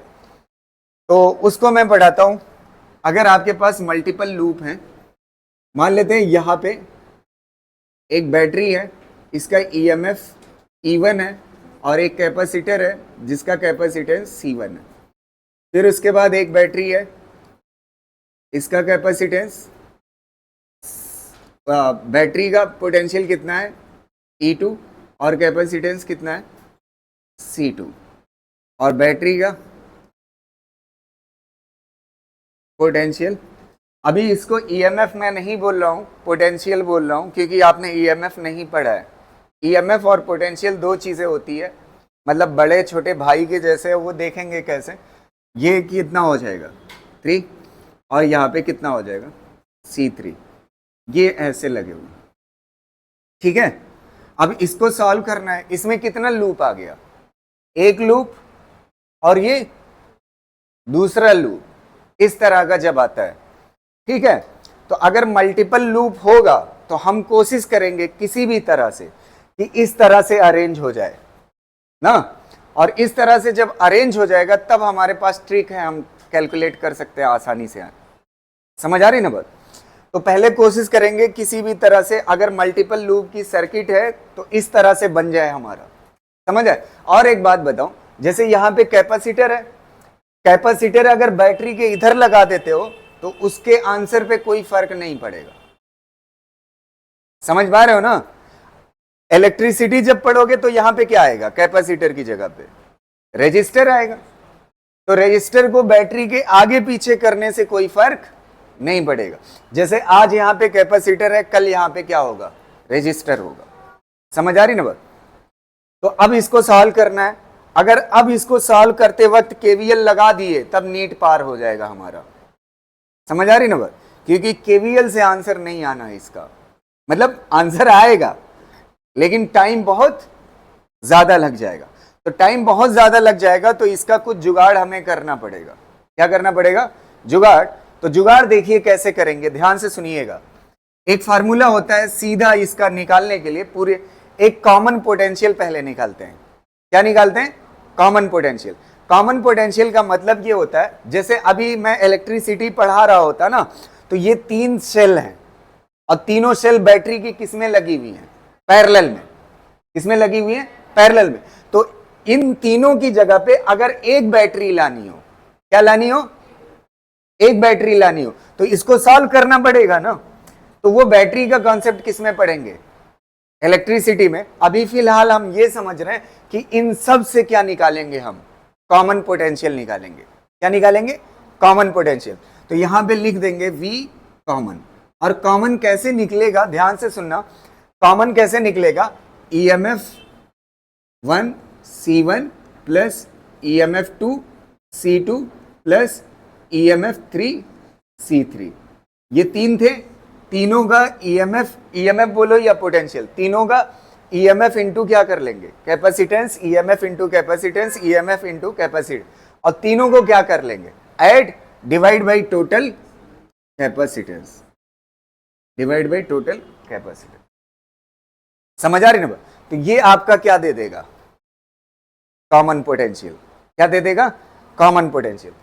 तो उसको मैं पढ़ाता हूं। अगर आपके पास मल्टीपल लूप हैं, मान लेते हैं यहां पे एक बैटरी है, इसका EMF E1 है, और एक कैपेसिटर है जिसका कैपेसिटेंस C1 है। फिर उसके बाद एक बैटरी है, इसका कैपेसिटेंस, बैटरी का पोटेंशियल कितना है? E2, और कैपेसिटेंस कितना है? C2। और बैटरी का पोटेंशियल, अभी इसको EMF मैं नहीं बोल रहा हूं, पोटेंशियल बोल रहा हूं, क्योंकि आपने EMF नहीं पढ़ा है। EMF और पोटेंशियल दो चीजें होती है, मतलब बड़े छोटे भाई के जैसे, वो देखेंगे कैसे। ये कितना हो जाएगा? 3, और यहाँ पे कितना हो जाएगा? C3। ये ऐसे लगे हुए, ठीक है? अब इसको सॉल्व करना है। इसमें कितना लूप आ गया? एक लूप, और ये दूसरा लूप, इस तरह का जब आता है, ठीक है? तो अगर मल्टीपल लूप होगा तो हम कोशिश करेंगे किसी भी तरह से कि इस तरह से अरेंज हो जाए ना, और इस तरह से जब अरेंज हो जाएगा तब हमारे पास ट्रिक है, हम कैलकुलेट कर सकते हैं आसानी से। समझ आ रही ना बात? तो पहले कोशिश करेंगे किसी भी तरह से, अगर मल्टीपल लूप की सर्किट है तो इस तरह से बन जाए हमारा। समझ आए? और एक बात बताऊं, जैसे यहाँ पे कैपेसिटर है, कैपेसिटर अगर बैटरी के इधर लगा देते हो तो उसके आंसर पे कोई फर्क नहीं पड़ेगा। समझ पा रहे हो ना? इलेक्ट्रिसिटी जब पढ़ोगे तो यहां पे क्या आएगा? कैपेसिटर की जगह पे रेजिस्टर आएगा। तो रेजिस्टर को बैटरी के आगे पीछे करने से कोई फर्क नहीं पड़ेगा। जैसे आज यहां पे कैपेसिटर है, कल यहां पे क्या होगा? रेजिस्टर होगा। समझ आ रही ना बात? तो अब इसको सॉल्व करना है। अगर अब इसको सॉल्व करते वक्त केवीएल लगा दिए तब नीट पार हो जाएगा हमारा। समझ आ रही ना बात? क्योंकि केवीएल से आंसर नहीं आना है इसका, मतलब आंसर आएगा लेकिन टाइम बहुत ज्यादा लग जाएगा। तो टाइम बहुत ज्यादा लग जाएगा तो इसका कुछ जुगाड़ हमें करना पड़ेगा। क्या करना पड़ेगा? जुगाड़। तो जुगाड़ देखिए कैसे करेंगे, ध्यान से सुनिएगा। एक फार्मूला होता है सीधा इसका निकालने के लिए, पूरे एक कॉमन पोटेंशियल पहले निकालते हैं। क्या निकालते हैं? Common potential. कॉमन पोटेंशियल का मतलब ये होता है, जैसे अभी मैं इलेक्ट्रिसिटी पढ़ा रहा होता ना, तो ये 3 शेल हैं और तीनों शेल बैटरी की किसमें लगी हुई हैं? पैरेलल में। किसमें लगी हुई है? पैरेलल में। तो इन तीनों की जगह पे अगर एक बैटरी लानी हो, क्या लानी हो? एक बैटरी लानी हो, तो इसको सॉल्व करना पड़ेगा ना। तो वो बैटरी का कॉन्सेप्ट किसमें पढ़ेंगे? इलेक्ट्रिसिटी में। अभी फिलहाल हम ये समझ रहे हैं कि इन सब से क्या निकालेंगे? हम कॉमन पोटेंशियल निकालेंगे। क्या निकालेंगे? Common potential. तो यहां पे लिख देंगे V कॉमन। और कॉमन कैसे निकलेगा? ध्यान से सुनना। कॉमन कैसे निकलेगा? EMF 1 C1 plus EMF 2 C2 plus EMF 3 C3। ये 3 थे, तीनों का EMF बोलो या पोटेंशियल, तीनों का EMF इंटू क्या कर लेंगे? Capacitance. EMF into capacitance, EMF into capacitance, और तीनों को क्या कर लेंगे? Add, divide by total capacitance, divide by total capacitance. समझ आ रही ना? तो ये आपका क्या दे देगा? Common potential. क्या दे देगा? Common potential.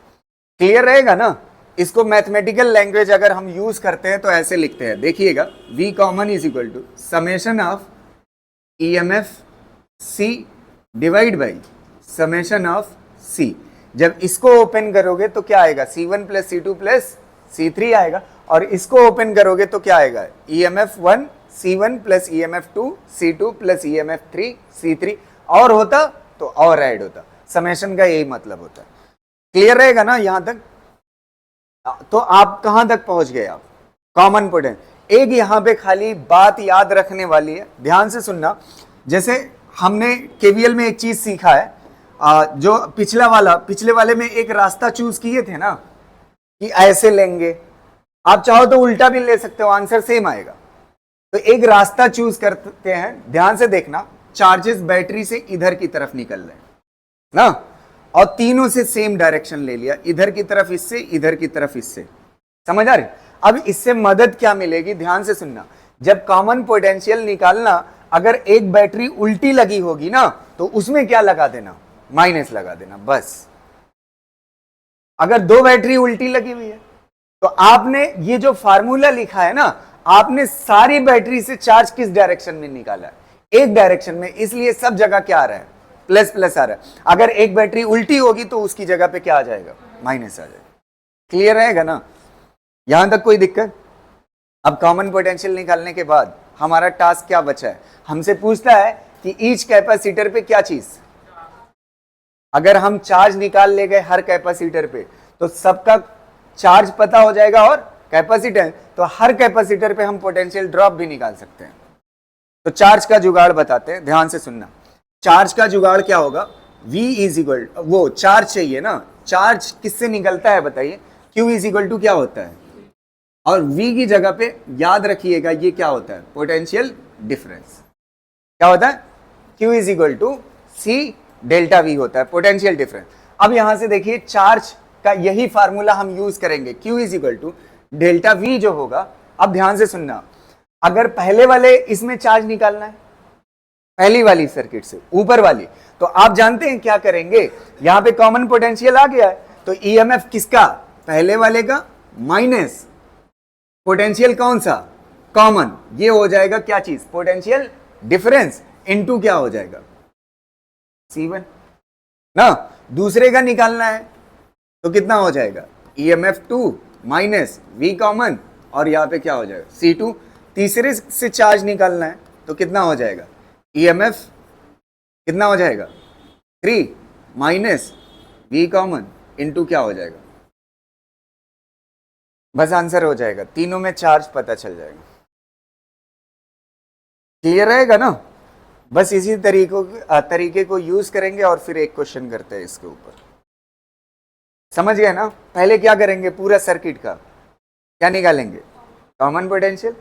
क्लियर रहेगा ना? इसको मैथमेटिकल लैंग्वेज अगर हम यूज करते हैं तो ऐसे लिखते हैं, देखिएगा। V common is equal to summation of EMF C divide by summation of C। जब इसको ओपन करोगे तो क्या आएगा? C1 plus C2 plus C3 आएगा, और इसको ओपन करोगे तो क्या आएगा? EMF 1 C1 plus EMF 2 C2 plus EMF 3 C3, और होता तो और ऐड होता। समेशन का यही मतलब होता है। क्लियर रहेगा ना यहां तक? तो आप कहां तक पहुंच गए? आप कॉमन पोटेंशियल। एक यहां पे खाली बात याद रखने वाली है, ध्यान से सुनना। जैसे हमने केवीएल में एक चीज सीखा है, जो पिछले वाले में एक रास्ता चूज किए थे ना कि ऐसे लेंगे, आप चाहो तो उल्टा भी ले सकते हो, आंसर सेम आएगा। तो एक रास्ता चूज करते हैं, ध्यान से देखना। चार्जेस बैटरी से इधर की तरफ निकल रहे हैं ना, और तीनों से सेम डायरेक्शन ले लिया, इधर की तरफ इससे, इधर की तरफ इससे। समझ आ रही? अब इससे मदद क्या मिलेगी? ध्यान से सुनना। जब कॉमन पोटेंशियल निकालना, अगर एक बैटरी उल्टी लगी होगी ना, तो उसमें क्या लगा देना? माइनस लगा देना, बस। अगर 2 बैटरी उल्टी लगी हुई है तो आपने ये जो फार्मूला लिखा है ना, आपने सारी बैटरी से चार्ज किस डायरेक्शन में निकाला है? एक डायरेक्शन में, इसलिए सब जगह क्या आ रहा है? प्लस प्लस आ रहा है। अगर एक बैटरी उल्टी होगी तो उसकी जगह पे क्या आ जाएगा? माइनस आ जाएगा। क्लियर रहेगा ना? यहां तक कोई दिक्कत? अब कॉमन पोटेंशियल निकालने के बाद हमारा टास्क क्या बचा है? हमसे पूछता है कि ईच कैपेसिटर पे क्या चीज, अगर हम चार्ज निकाल ले गए हर कैपेसिटर पे तो सबका चार्ज पता हो जाएगा और कैपेसिटेंस, तो हर कैपेसिटर पे हम पोटेंशियल ड्रॉप भी निकाल सकते हैं। तो चार्ज का जुगाड़ बताते हैं, ध्यान से सुनना। चार्ज का जुगाड़ क्या होगा? V इज इक्वल, वो चार्ज चाहिए ना, चार्ज किससे निकलता है बताइए? Q इज इक्वल टू क्या होता है? और V की जगह पे याद रखिएगा ये क्या होता है? Potential difference. क्या होता है? Q is equal to C delta V होता है, पोटेंशियल डिफरेंस। अब यहां से देखिए, चार्ज का यही फार्मूला हम यूज करेंगे, Q is equal to delta V जो होगा। अब ध्यान से सुनना, अगर पहले वाले इसमें चार्ज निकालना है, पहली वाली सर्किट से ऊपर वाली, तो आप जानते हैं क्या करेंगे? यहां पे कॉमन पोटेंशियल आ गया है, तो EMF किसका? पहले वाले का माइनस पोटेंशियल कौन सा? कॉमन। ये हो जाएगा क्या चीज? पोटेंशियल डिफरेंस इनटू क्या हो जाएगा? C1 ना। दूसरे का निकालना है तो कितना हो जाएगा? EMF 2 माइनस V कॉमन, और यहां पे क्या हो जाएगा? C2। तीसरे से चार्ज निकालना है तो कितना हो जाएगा? EMF कितना हो जाएगा? 3 माइनस V कॉमन इनटू क्या हो जाएगा? बस आंसर हो जाएगा, तीनों में चार्ज पता चल जाएगा। क्लियर रहेगा ना? बस इसी तरीके को यूज करेंगे और फिर एक क्वेश्चन करते हैं इसके ऊपर। समझ गए ना? पहले क्या करेंगे, पूरा सर्किट का क्या निकालेंगे, कॉमन पोटेंशियल।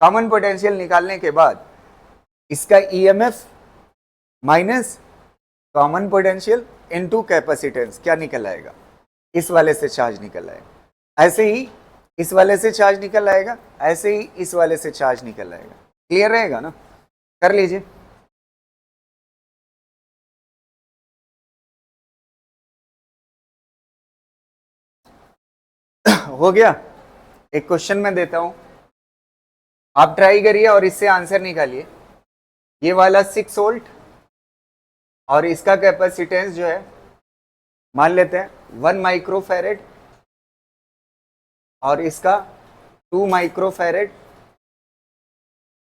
कॉमन पोटेंशियल निकालने के बाद इसका EMF minus common potential into capacitance क्या निकल आएगा, इस वाले से चार्ज निकल आएगा। ऐसे ही इस वाले से चार्ज निकल आएगा, ऐसे ही इस वाले से चार्ज निकल आएगा। क्लियर रहेगा ना? कर लीजिए। हो गया। एक क्वेश्चन मैं देता हूं, आप ट्राई करिए और इससे आंसर निकालिए। ये वाला 6 वोल्ट और इसका कैपेसिटेंस जो है मान लेते हैं 1 माइक्रोफैरेड और इसका 2 माइक्रोफैरेड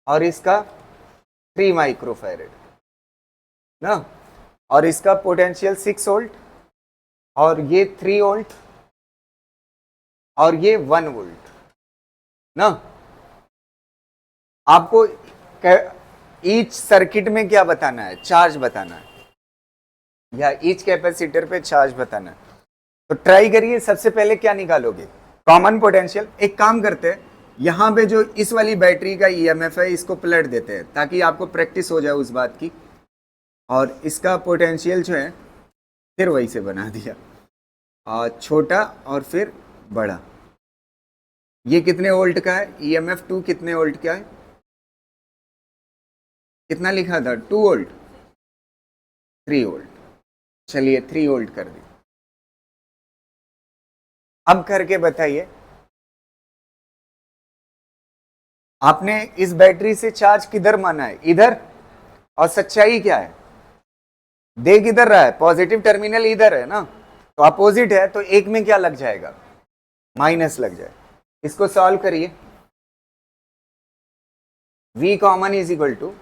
और इसका 3 माइक्रोफैरेड ना, और इसका पोटेंशियल 6 वोल्ट और ये 3 वोल्ट और ये 1 वोल्ट ना। आपको ईच सर्किट में क्या बताना है, चार्ज बताना है, या ईच कैपेसिटर पे चार्ज बताना है। तो ट्राई करिए। सबसे पहले क्या निकालोगे, कॉमन पोटेंशियल। एक काम करते हैं, यहां पे जो इस वाली बैटरी का ईएमएफ है इसको पलट देते हैं ताकि आपको प्रैक्टिस हो जाए उस बात की। और इसका पोटेंशियल जो है फिर वही से बना दिया, और छोटा और फिर बड़ा। ये कितने वोल्ट का है, ईएमएफ 2 कितने वोल्ट का है, कितना लिखा था, 2 वोल्ट, 3 वोल्ट। चलिए 3 वोल्ट कर दी। अब करके बताइए, आपने इस बैटरी से चार्ज किधर माना है, इधर, और सच्चाई क्या है, दे किधर रहा है, पॉजिटिव टर्मिनल इधर है ना, तो अपोजिट है, तो एक में क्या लग जाएगा, माइनस लग जाए। इसको सॉल्व करिए। V common is equal to,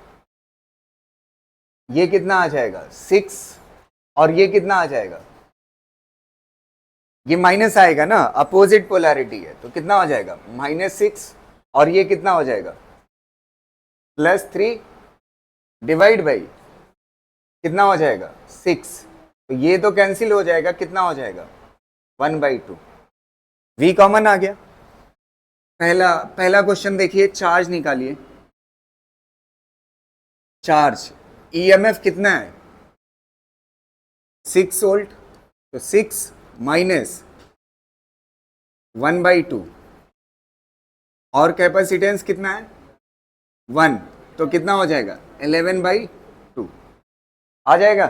ये कितना आ जाएगा 6 और ये कितना आ जाएगा, ये माइनस आएगा ना, अपोजिट पोलैरिटी है, तो कितना हो जाएगा -6 और ये कितना हो जाएगा +3 डिवाइड बाई कितना हो जाएगा 6, तो ये तो कैंसिल हो जाएगा, कितना हो जाएगा 1/2। V कॉमन आ गया। पहला क्वेश्चन देखिए, चार्ज निकालिए। चार्ज ईएमएफ कितना है 6 वोल्ट, तो 6 माइनस 1/2 और कैपेसिटेंस कितना है 1, तो कितना हो जाएगा 11/2 आ जाएगा।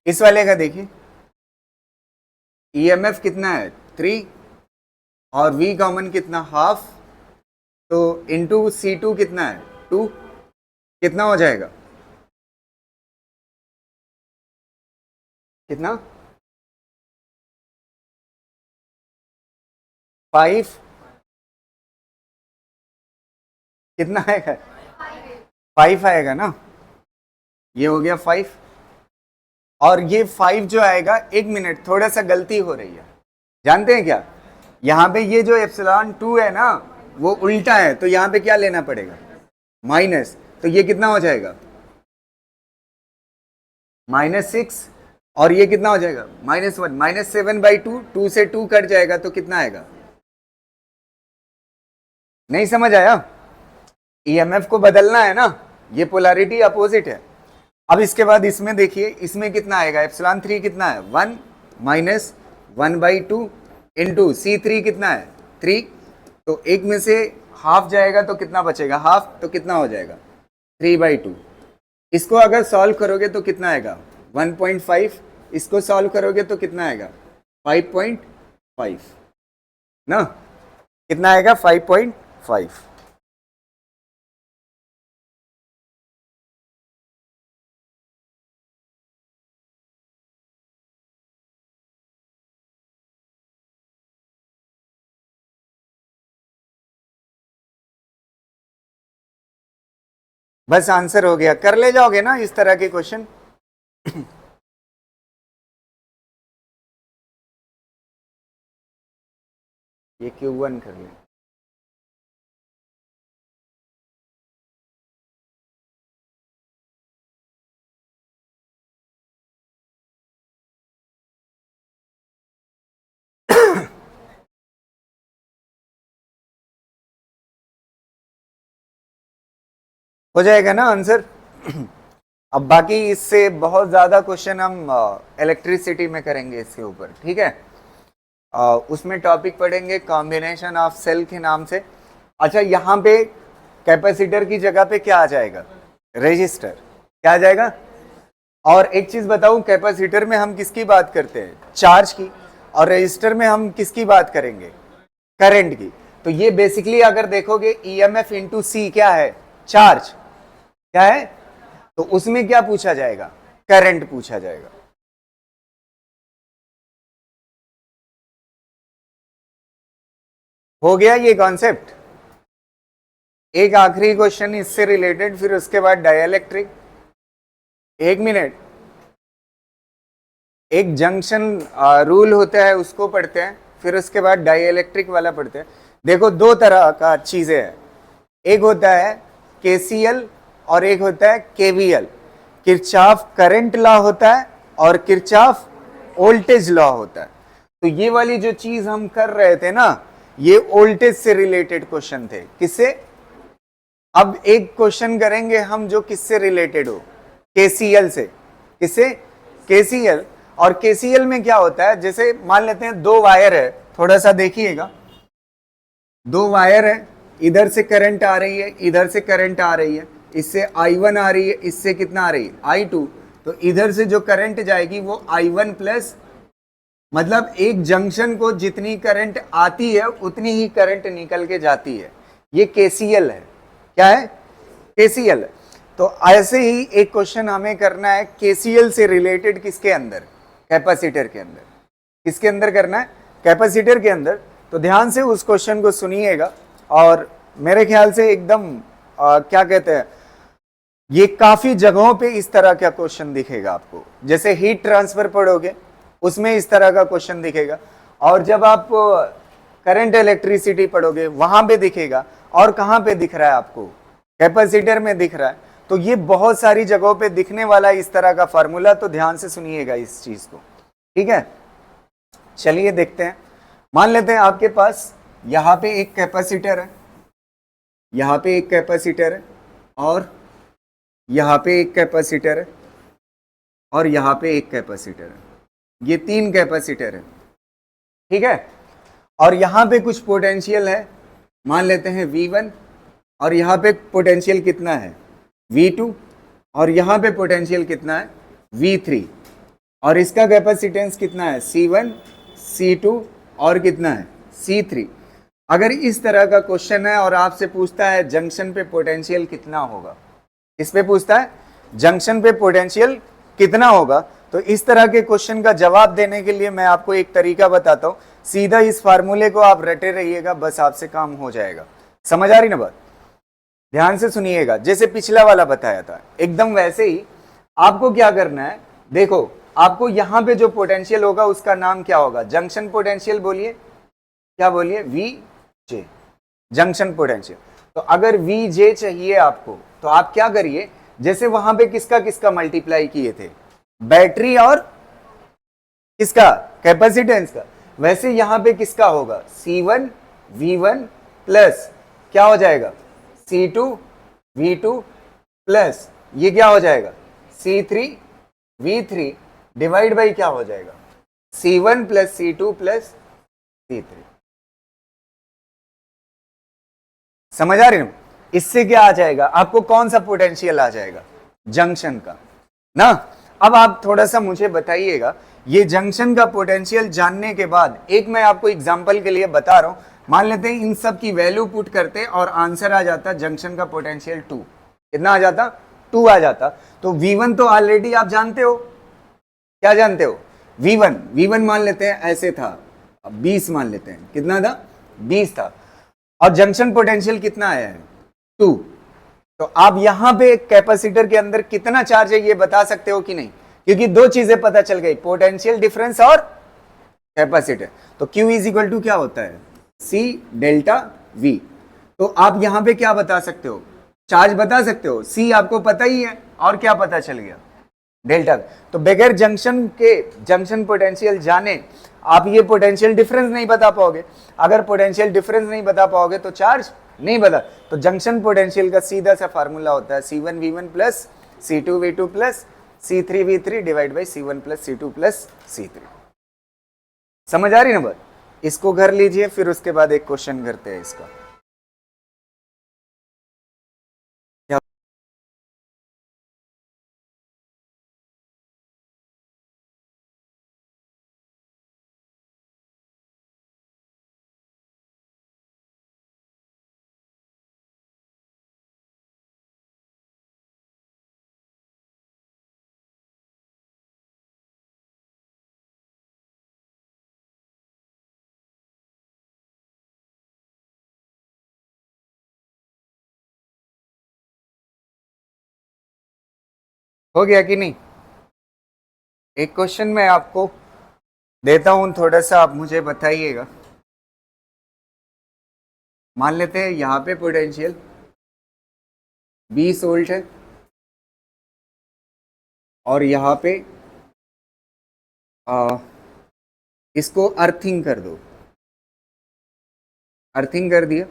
इस वाले का देखिए, ईएमएफ कितना है 3 और V कॉमन कितना हाफ, तो इंटू C2 कितना है 2, कितना हो जाएगा, कितना 5, कितना आएगा 5 आएगा ना, ये हो गया 5। और ये 5 जो आएगा, 1 मिनट, थोड़ा सा गलती हो रही है, जानते हैं क्या, यहां पे ये जो एप्सिलॉन 2 है ना वो उल्टा है, तो यहां पे क्या लेना पड़ेगा माइनस, तो ये कितना हो जाएगा -6 और ये कितना हो जाएगा -1, -7/2, 2 से 2 कट जाएगा तो कितना आएगा, नहीं समझ आया? ईएमएफ को बदलना है ना, ये पोलैरिटी अपोजिट है। अब इसके बाद इसमें देखिए, इसमें कितना आएगा, एप्सिलॉन 3 कितना है 1 माइनस 1/2 इंटू C3 कितना है 3, तो एक में से हाफ जाएगा तो कितना बचेगा हाफ, तो कितना हो जाएगा 3/2। इसको अगर सॉल्व करोगे तो कितना आएगा 1.5, इसको सॉल्व करोगे तो कितना आएगा 5.5 ना, कितना आएगा 5.5। बस आंसर हो गया, कर ले जाओगे ना इस तरह के क्वेश्चन। ये Q1 कर ले। हो जाएगा ना आंसर। अब बाकी इससे बहुत ज्यादा क्वेश्चन हम इलेक्ट्रिसिटी में करेंगे इसके ऊपर, ठीक है। उसमें टॉपिक पढ़ेंगे कॉम्बिनेशन ऑफ सेल के नाम से। अच्छा, यहाँ पे कैपेसिटर की जगह पे क्या आ जाएगा? रेजिस्टर। क्या आ जाएगा? और एक चीज बताऊं, कैपेसिटर में हम किसकी बात करते हैं? चार्ज की। और रेजिस्टर में हम किसकी बात करेंगे? करंट की। तो ये बेसिकली अगर देखोगे ईएमएफ इंटू सी क्या है? चार्ज। क्या है? तो उसमें क्या पूछा जाएगा? करंट पूछा जाएगा। हो गया ये कॉन्सेप्ट। एक आखिरी क्वेश्चन इससे रिलेटेड, फिर उसके बाद डाइलेक्ट्रिक। एक मिनट, एक जंक्शन रूल होता है उसको पढ़ते हैं, फिर उसके बाद डाइलेक्ट्रिक वाला पढ़ते हैं। देखो, दो तरह का चीजें हैं, एक होता है केसीएल और एक होता है केवीएल। किरचॉफ करंट लॉ होता है और किरचॉफ वोल्टेज लॉ होता है। तो ये वाली जो चीज हम कर रहे थे ना, ये वोल्टेज से रिलेटेड क्वेश्चन थे। किससे? अब एक क्वेश्चन करेंगे हम जो किससे रिलेटेड हो? केसीएल से। किससे? केसीएल। और केसीएल में क्या होता है, जैसे मान लेते हैं दो वायर है, थोड़ा सा देखिएगा, दो वायर है, इधर से करंट आ रही है, इधर से करंट आ रही है, इससे I1 आ रही है, इससे कितना आ रही है? I2। तो इधर से जो करंट जाएगी वो I1 प्लस, मतलब एक जंक्शन को जितनी करंट आती है उतनी ही करंट निकल के जाती है। ये केसीएल है। क्या है? केसीएल। तो ऐसे ही एक क्वेश्चन हमें करना है केसीएल से रिलेटेड, किसके अंदर? कैपेसिटर के अंदर। किसके अंदर करना है? कैपेसिटर के अंदर। तो ध्यान से उस क्वेश्चन को सुनिएगा, और मेरे ख्याल से एकदम क्या कहते हैं, ये काफी जगहों पे इस तरह का क्वेश्चन दिखेगा आपको। जैसे हीट ट्रांसफर पढ़ोगे उसमें इस तरह का क्वेश्चन दिखेगा, और जब आप करंट इलेक्ट्रिसिटी पढ़ोगे वहां पे दिखेगा। और कहां पे दिख रहा है आपको? कैपेसिटर में दिख रहा है। तो ये बहुत सारी जगहों पे दिखने वाला इस तरह का फार्मूला, तो ध्यान से सुनिएगा इस चीज को, ठीक है। चलिए देखते हैं। मान लेते हैं आपके पास यहां पे एक कैपेसिटर है, यहां पे एक कैपेसिटर है, और यहां पे एक कैपेसिटर है, और यहां पे एक कैपेसिटर है। ये तीन कैपेसिटर है, ठीक है। और यहां पे कुछ पोटेंशियल है, मान लेते हैं V1, और यहां पे पोटेंशियल कितना है? V2। और यहां पे पोटेंशियल कितना है? V3। और इसका कैपेसिटेंस कितना है? C1, C2 और कितना है? C3। अगर इस तरह का क्वेश्चन है और आपसे पूछता है जंक्शन पे पोटेंशियल कितना होगा, इस पे पूछता है जंक्शन पे पोटेंशियल कितना होगा, तो इस तरह के क्वेश्चन का जवाब देने के लिए मैं आपको एक तरीका बताता हूं। सीधा इस फार्मूले को आप रटे रहिएगा, बस आपसे काम हो जाएगा। समझ आ रही ना बात? ध्यान से सुनिएगा। जैसे पिछला वाला बताया था एकदम वैसे ही आपको क्या करना है। देखो, आपको यहां पे जो पोटेंशियल होगा उसका नाम क्या होगा? Junction potential. बोलिए, क्या बोलिए? VJ, junction potential. तो अगर VJ चाहिए आपको, तो आप क्या करिए, जैसे वहां पे किसका किसका मल्टीप्लाई किए थे? बैटरी और किसका? कैपेसिटेंस का। वैसे यहां पे किसका होगा? C1 V1 प्लस क्या हो जाएगा? C2 V2 प्लस ये क्या हो जाएगा? C3 V3 डिवाइड बाई क्या हो जाएगा? C1 plus C2 plus C3। समझ आ रही हूं? इससे क्या आ जाएगा आपको? कौन सा पोटेंशियल आ जाएगा? जंक्शन का ना। अब आप थोड़ा सा मुझे बताइएगा, ये जंक्शन का पोटेंशियल जानने के बाद एक मैं आपको एग्जांपल के लिए बता रहा हूं। मान लेते हैं इन सब की वैल्यू पुट करते और आंसर आ जाता जंक्शन का पोटेंशियल 2। कितना आ जाता? 2 आ जाता। तो V1 तो ऑलरेडी आप जानते हो। क्या जानते हो? V1 मान लेते हैं ऐसे था, अब 20 मान लेते हैं। कितना था? 20 था। और जंक्शन पोटेंशियल कितना आया है? 2। तो आप यहां पे कैपेसिटर के अंदर कितना चार्ज है ये बता सकते हो कि नहीं? क्योंकि दो चीजें पता चल गई, पोटेंशियल डिफरेंस और कैपेसिटर। तो Q इज इक्वल टू क्या होता है? C delta V। तो आप यहां पे क्या बता सकते हो? चार्ज बता सकते हो। C आपको पता ही है, और क्या पता चल गया? डेल्टा। तो बगैर जंक्शन के जंक्शन पोटेंशियल जाने आप ये पोटेंशियल डिफरेंस नहीं बता पाओगे। अगर पोटेंशियल डिफरेंस नहीं बता पाओगे तो चार्ज नहीं पता, तो जंक्शन पोटेंशियल का सीधा सा फार्मूला होता है C1V1 plus C2V2 plus C3V3 divide by C1 plus C2 plus C3। समझ आ रही ना बात? इसको कर लीजिए, फिर उसके बाद एक क्वेश्चन करते हैं इसका। हो गया कि नहीं? एक क्वेश्चन मैं आपको देता हूं, थोड़ा सा आप मुझे बताइएगा। मान लेते हैं यहां पे पोटेंशियल 20 वोल्ट है और यहां पे इसको अर्थिंग कर दो, अर्थिंग कर दिया,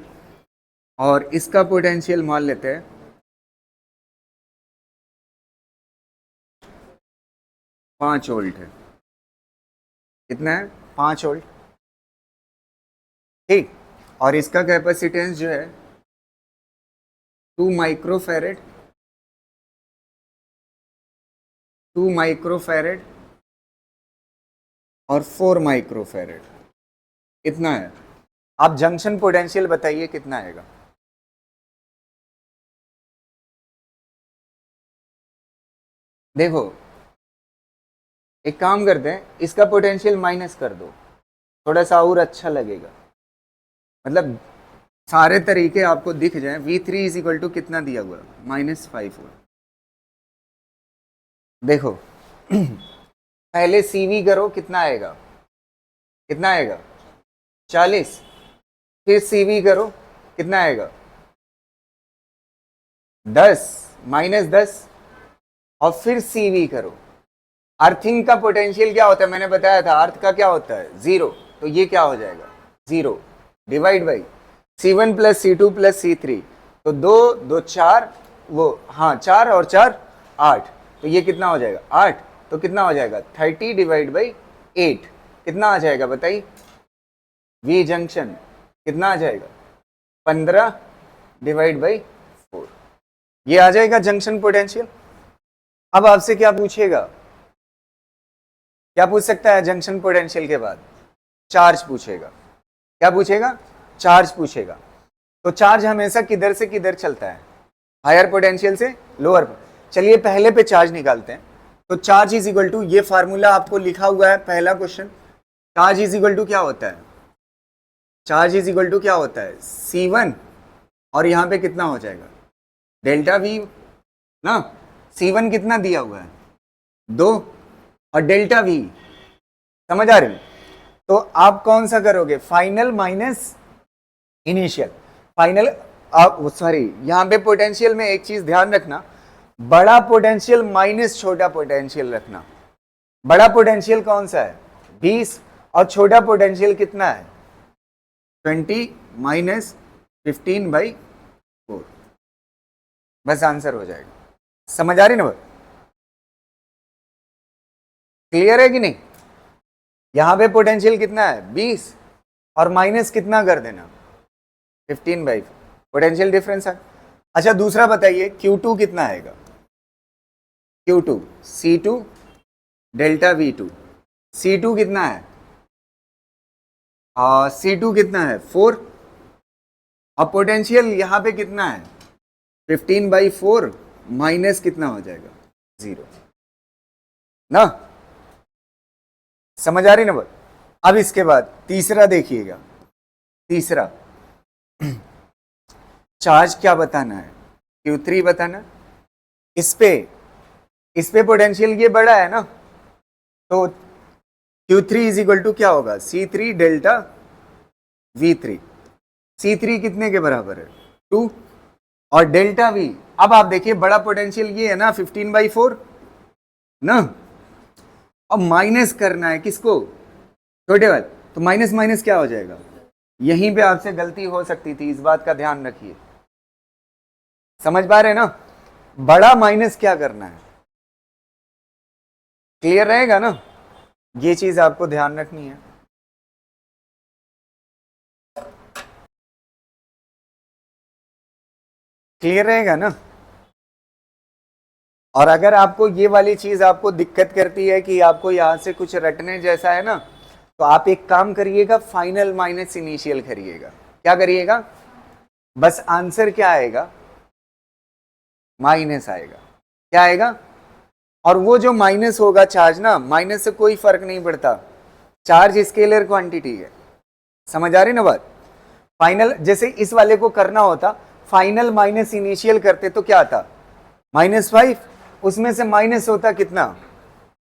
और इसका पोटेंशियल मान लेते हैं 5 वोल्ट है। कितना है? 5 वोल्ट। ठीक, और इसका कैपेसिटेंस जो है 2 माइक्रोफैरेड, 2 माइक्रोफैरेड और 4 माइक्रोफैरेड। कितना है? आप जंक्शन पोटेंशियल बताइए कितना आएगा। देखो एक काम करते हैं, इसका पोटेंशियल माइनस कर दो, थोड़ा सा और अच्छा लगेगा, मतलब सारे तरीके आपको दिख जाएं। V3 इज इक्वल टू कितना दिया हुआ? -5 वोल्ट। देखो पहले CV करो, कितना आएगा? कितना आएगा? 40। फिर CV करो, कितना आएगा? 10 -10, और फिर CV करो। अर्थिंग का पोटेंशियल क्या होता है? मैंने बताया था, अर्थ का क्या होता है? 0। तो ये क्या हो जाएगा? 0 divide by C1 plus C2 plus C3। तो 2 2 4, वो हाँ 4 और 4 8। तो ये कितना हो जाएगा? 8। तो कितना हो जाएगा? 30 डिवाइड बाई 8। कितना आ जाएगा बताइए? V जंक्शन कितना आ जाएगा? 15 डिवाइड बाई 4। ये आ जाएगा जंक्शन पोटेंशियल। अब आपसे क्या पूछेगा? क्या पूछ सकता है जंक्शन पोटेंशियल के बाद? चार्ज पूछेगा। क्या पूछेगा? चार्ज पूछेगा। तो चार्ज हमेशा किधर से किधर चलता है? हायर पोटेंशियल से लोअर। चलिए पहले पे चार्ज निकालते हैं। तो चार्ज इज इक्वल टू, ये फार्मूला आपको लिखा हुआ है पहला question. Charge is equal to क्या होता है? चार्ज इज इक्वल टू क्या होता है? C1, और यहां पे कितना हो जाएगा? डेल्टा V ना। C1 कितना दिया हुआ है? 2, और डेल्टा V। समझ आ रही है? तो आप कौन सा करोगे? Final minus initial. फाइनल, आप सॉरी, यहां पे पोटेंशियल में एक चीज ध्यान रखना, बड़ा पोटेंशियल माइनस छोटा पोटेंशियल रखना। बड़ा पोटेंशियल कौन सा है? 20, और छोटा पोटेंशियल कितना है? 20 माइनस 15/4। बस आंसर हो जाएगा। समझ आ रही ना बात? क्लियर है कि नहीं? यहां पे पोटेंशियल कितना है? 20, और माइनस कितना कर देना? 15/4। पोटेंशियल डिफरेंस है। अच्छा दूसरा बताइए, Q2 कितना आएगा? Q2 C2 delta V2। C2 कितना है? C2 कितना है? 4। अब पोटेंशियल यहां पे कितना है? 15/4 माइनस कितना हो जाएगा? 0 ना। समझ आ रही ना बात? अब इसके बाद तीसरा देखिएगा। तीसरा चार्ज क्या बताना है? Q3 बताना। इस पे पोटेंशियल ये बड़ा है ना, तो Q3 इज इक्वल टू क्या होगा? C3 delta V3। C3 कितने के बराबर है? 2, और डेल्टा V। अब आप देखिए बड़ा पोटेंशियल ये है ना 15/4 ना। अब माइनस करना है किसको? छोटे वाले। तो माइनस माइनस क्या हो जाएगा? यहीं पे आपसे गलती हो सकती थी, इस बात का ध्यान रखिए। समझ पा रहे हैं ना? बड़ा माइनस क्या करना है, क्लियर रहेगा ना? ये चीज आपको ध्यान रखनी है। क्लियर रहेगा ना? और अगर आपको ये वाली चीज आपको दिक्कत करती है कि आपको यहां से कुछ रटने जैसा है ना, तो आप एक काम करिएगा, फाइनल माइनस इनिशियल करिएगा। क्या करिएगा? बस आंसर क्या आएगा? माइनस आएगा। क्या आएगा? और वो जो माइनस होगा चार्ज ना, माइनस से कोई फर्क नहीं पड़ता, चार्ज स्केलर क्वांटिटी है। समझ आ रही ना बात? फाइनल जैसे इस वाले को करना होता, फाइनल माइनस इनिशियल करते तो क्या आता? -5। उसमें से माइनस होता कितना?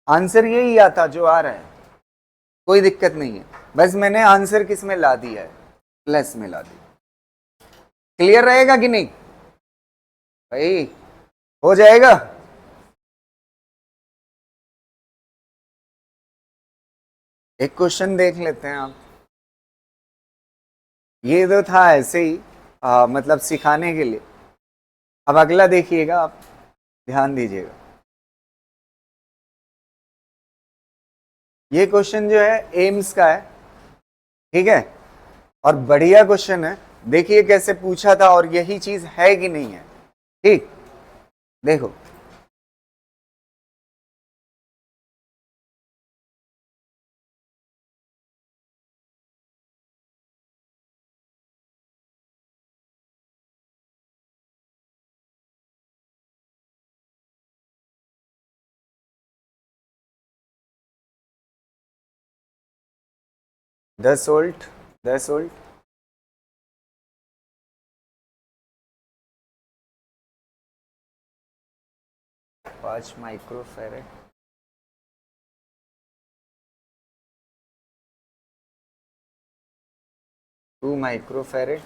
आंसर यही आता जो आ रहा है, कोई दिक्कत नहीं है। बस मैंने आंसर किस में ला दिया है? प्लस में ला दिया। क्लियर रहेगा कि नहीं भाई? हो जाएगा? एक क्वेश्चन देख लेते हैं आप। ये तो था ऐसे ही मतलब सिखाने के लिए। अब अगला देखिएगा, आप ध्यान दीजिएगा। ये क्वेश्चन जो है एम्स का है, ठीक है, और बढ़िया क्वेश्चन है। देखिए कैसे पूछा था और यही चीज है कि नहीं है। ठीक, देखो। दस volt, 10 volt, 5 microfarad, 2 microfarad,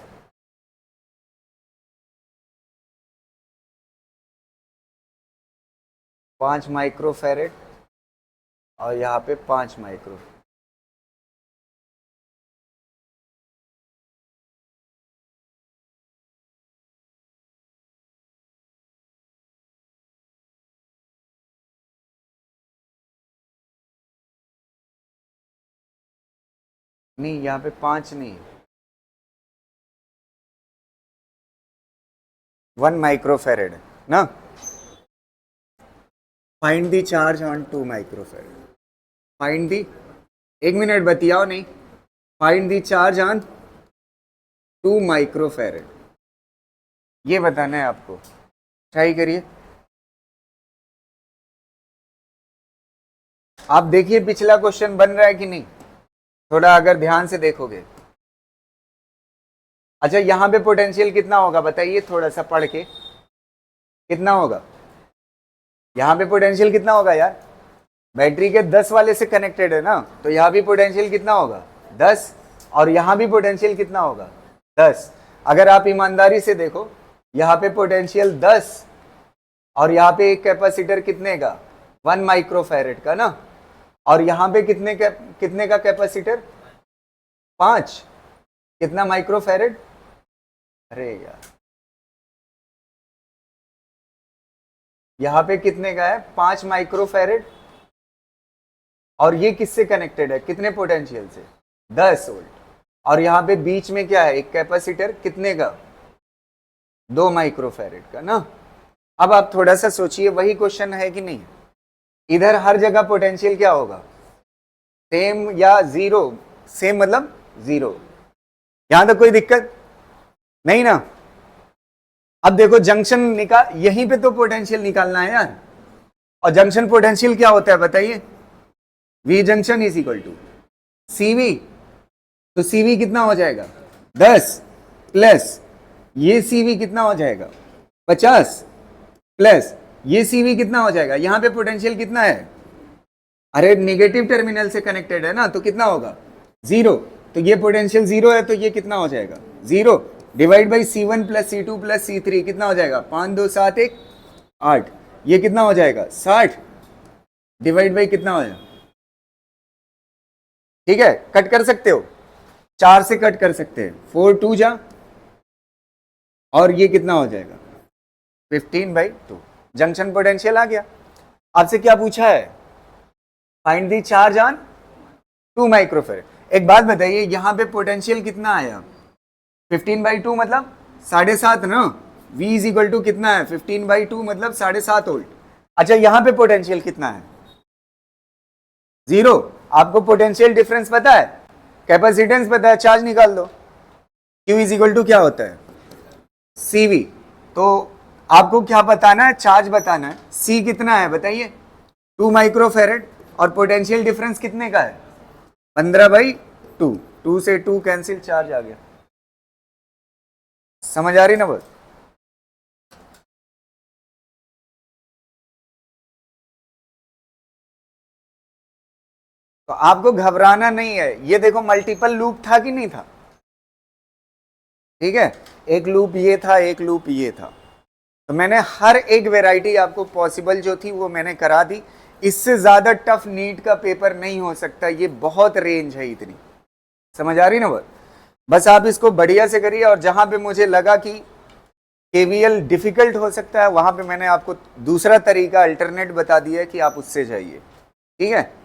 5 microfarad, और यहाँ पे 5 माइक्रो। नहीं, यहाँ पे 5 नहीं, 1 माइक्रोफेरेड ना। Find the charge on 2 microfarad. Find the, 1 minute बतियाओ नहीं। Find the charge on 2 microfarad, ये बताना है आपको। ट्राई करिए। आप देखिए पिछला क्वेश्चन बन रहा है कि नहीं, थोड़ा अगर ध्यान से देखोगे। अच्छा, यहां पे पोटेंशियल कितना होगा बताइए, थोड़ा सा पढ़ के। कितना होगा यहां पे पोटेंशियल? कितना होगा यार? बैटरी के 10 वाले से कनेक्टेड है ना, तो यहां भी पोटेंशियल कितना होगा? 10। और यहां भी पोटेंशियल कितना होगा? 10। अगर आप ईमानदारी से देखो, यहां पे पोटेंशियल 10, और यहाँ पे एक कैपेसिटर कितने का? 1 माइक्रोफेरेड का ना। और यहाँ पे कितने का कैपेसिटर? 5। कितना माइक्रोफेरेड? अरे यार, यहाँ पे कितने का है? 5 माइक्रोफेरेड। और ये किससे कनेक्टेड है? कितने पोटेंशियल से? 10 वोल्ट। और यहाँ पे बीच में क्या है? एक कैपेसिटर कितने का? 2 माइक्रोफेरेड का ना। अब आप थोड़ा सा सोचिए, वही क्वेश्चन है कि नहीं? इधर हर जगह पोटेंशियल क्या होगा? सेम या जीरो? सेम मतलब जीरो। यहां तक कोई दिक्कत नहीं ना? अब देखो जंक्शन निकाल, यहीं पे तो पोटेंशियल निकालना है यार। और जंक्शन पोटेंशियल क्या होता है बताइए? V junction is equal to CV. तो सीवी कितना हो जाएगा? 10 प्लस ये सीवी कितना हो जाएगा? 50 प्लस ये सीवी कितना हो जाएगा? यहां पे पोटेंशियल कितना है? अरे नेगेटिव टर्मिनल से कनेक्टेड है ना, तो कितना होगा? 0। तो ये पोटेंशियल 0 है, तो ये कितना हो जाएगा? 0 divide by C1 plus C2 plus C3 कितना हो जाएगा? 5 2 7 1 8। ये कितना हो जाएगा? 60 डिवाइड बाई कितना हो जाएगा? ठीक है, कट कर सकते हो। 4 से कट कर सकते हैं, 4 2 जा, और ये कितना हो जाएगा 15/2। जंक्शन पोटेंशियल आ गया। आपसे क्या पूछा है, find the charge on 2 microfarad. एक बात बताइए, यहां पे पोटेंशियल कितना आया, 15/2 मतलब 7.5 ना, V इज इक्वल टू कितना है 15/2 मतलब 7.5 वोल्ट। अच्छा यहां पे पोटेंशियल कितना है, 0। आपको पोटेंशियल डिफरेंस पता है, कैपेसिटेंस पता है, चार्ज निकाल दो। Q इज इक्वल टू क्या होता है CV। तो आपको क्या बताना है, चार्ज बताना है। C कितना है बताइए 2 माइक्रोफेरेड, और पोटेंशियल डिफरेंस कितने का है 15/2। 2 से 2 कैंसिल, चार्ज आ गया। समझ आ रही ना बस। तो आपको घबराना नहीं है, ये देखो मल्टीपल लूप था कि नहीं था, ठीक है, एक लूप ये था, एक लूप ये था। तो मैंने हर एक वैरायटी आपको पॉसिबल जो थी वो मैंने करा दी। इससे ज्यादा टफ नीट का पेपर नहीं हो सकता, ये बहुत रेंज है इतनी। समझ आ रही ना बस आप इसको बढ़िया से करिए, और जहां पे मुझे लगा कि केवीएल डिफिकल्ट हो सकता है, वहां पे मैंने आपको दूसरा तरीका अल्टरनेट बता दिया है कि आप उससे जाइए, ठीक है।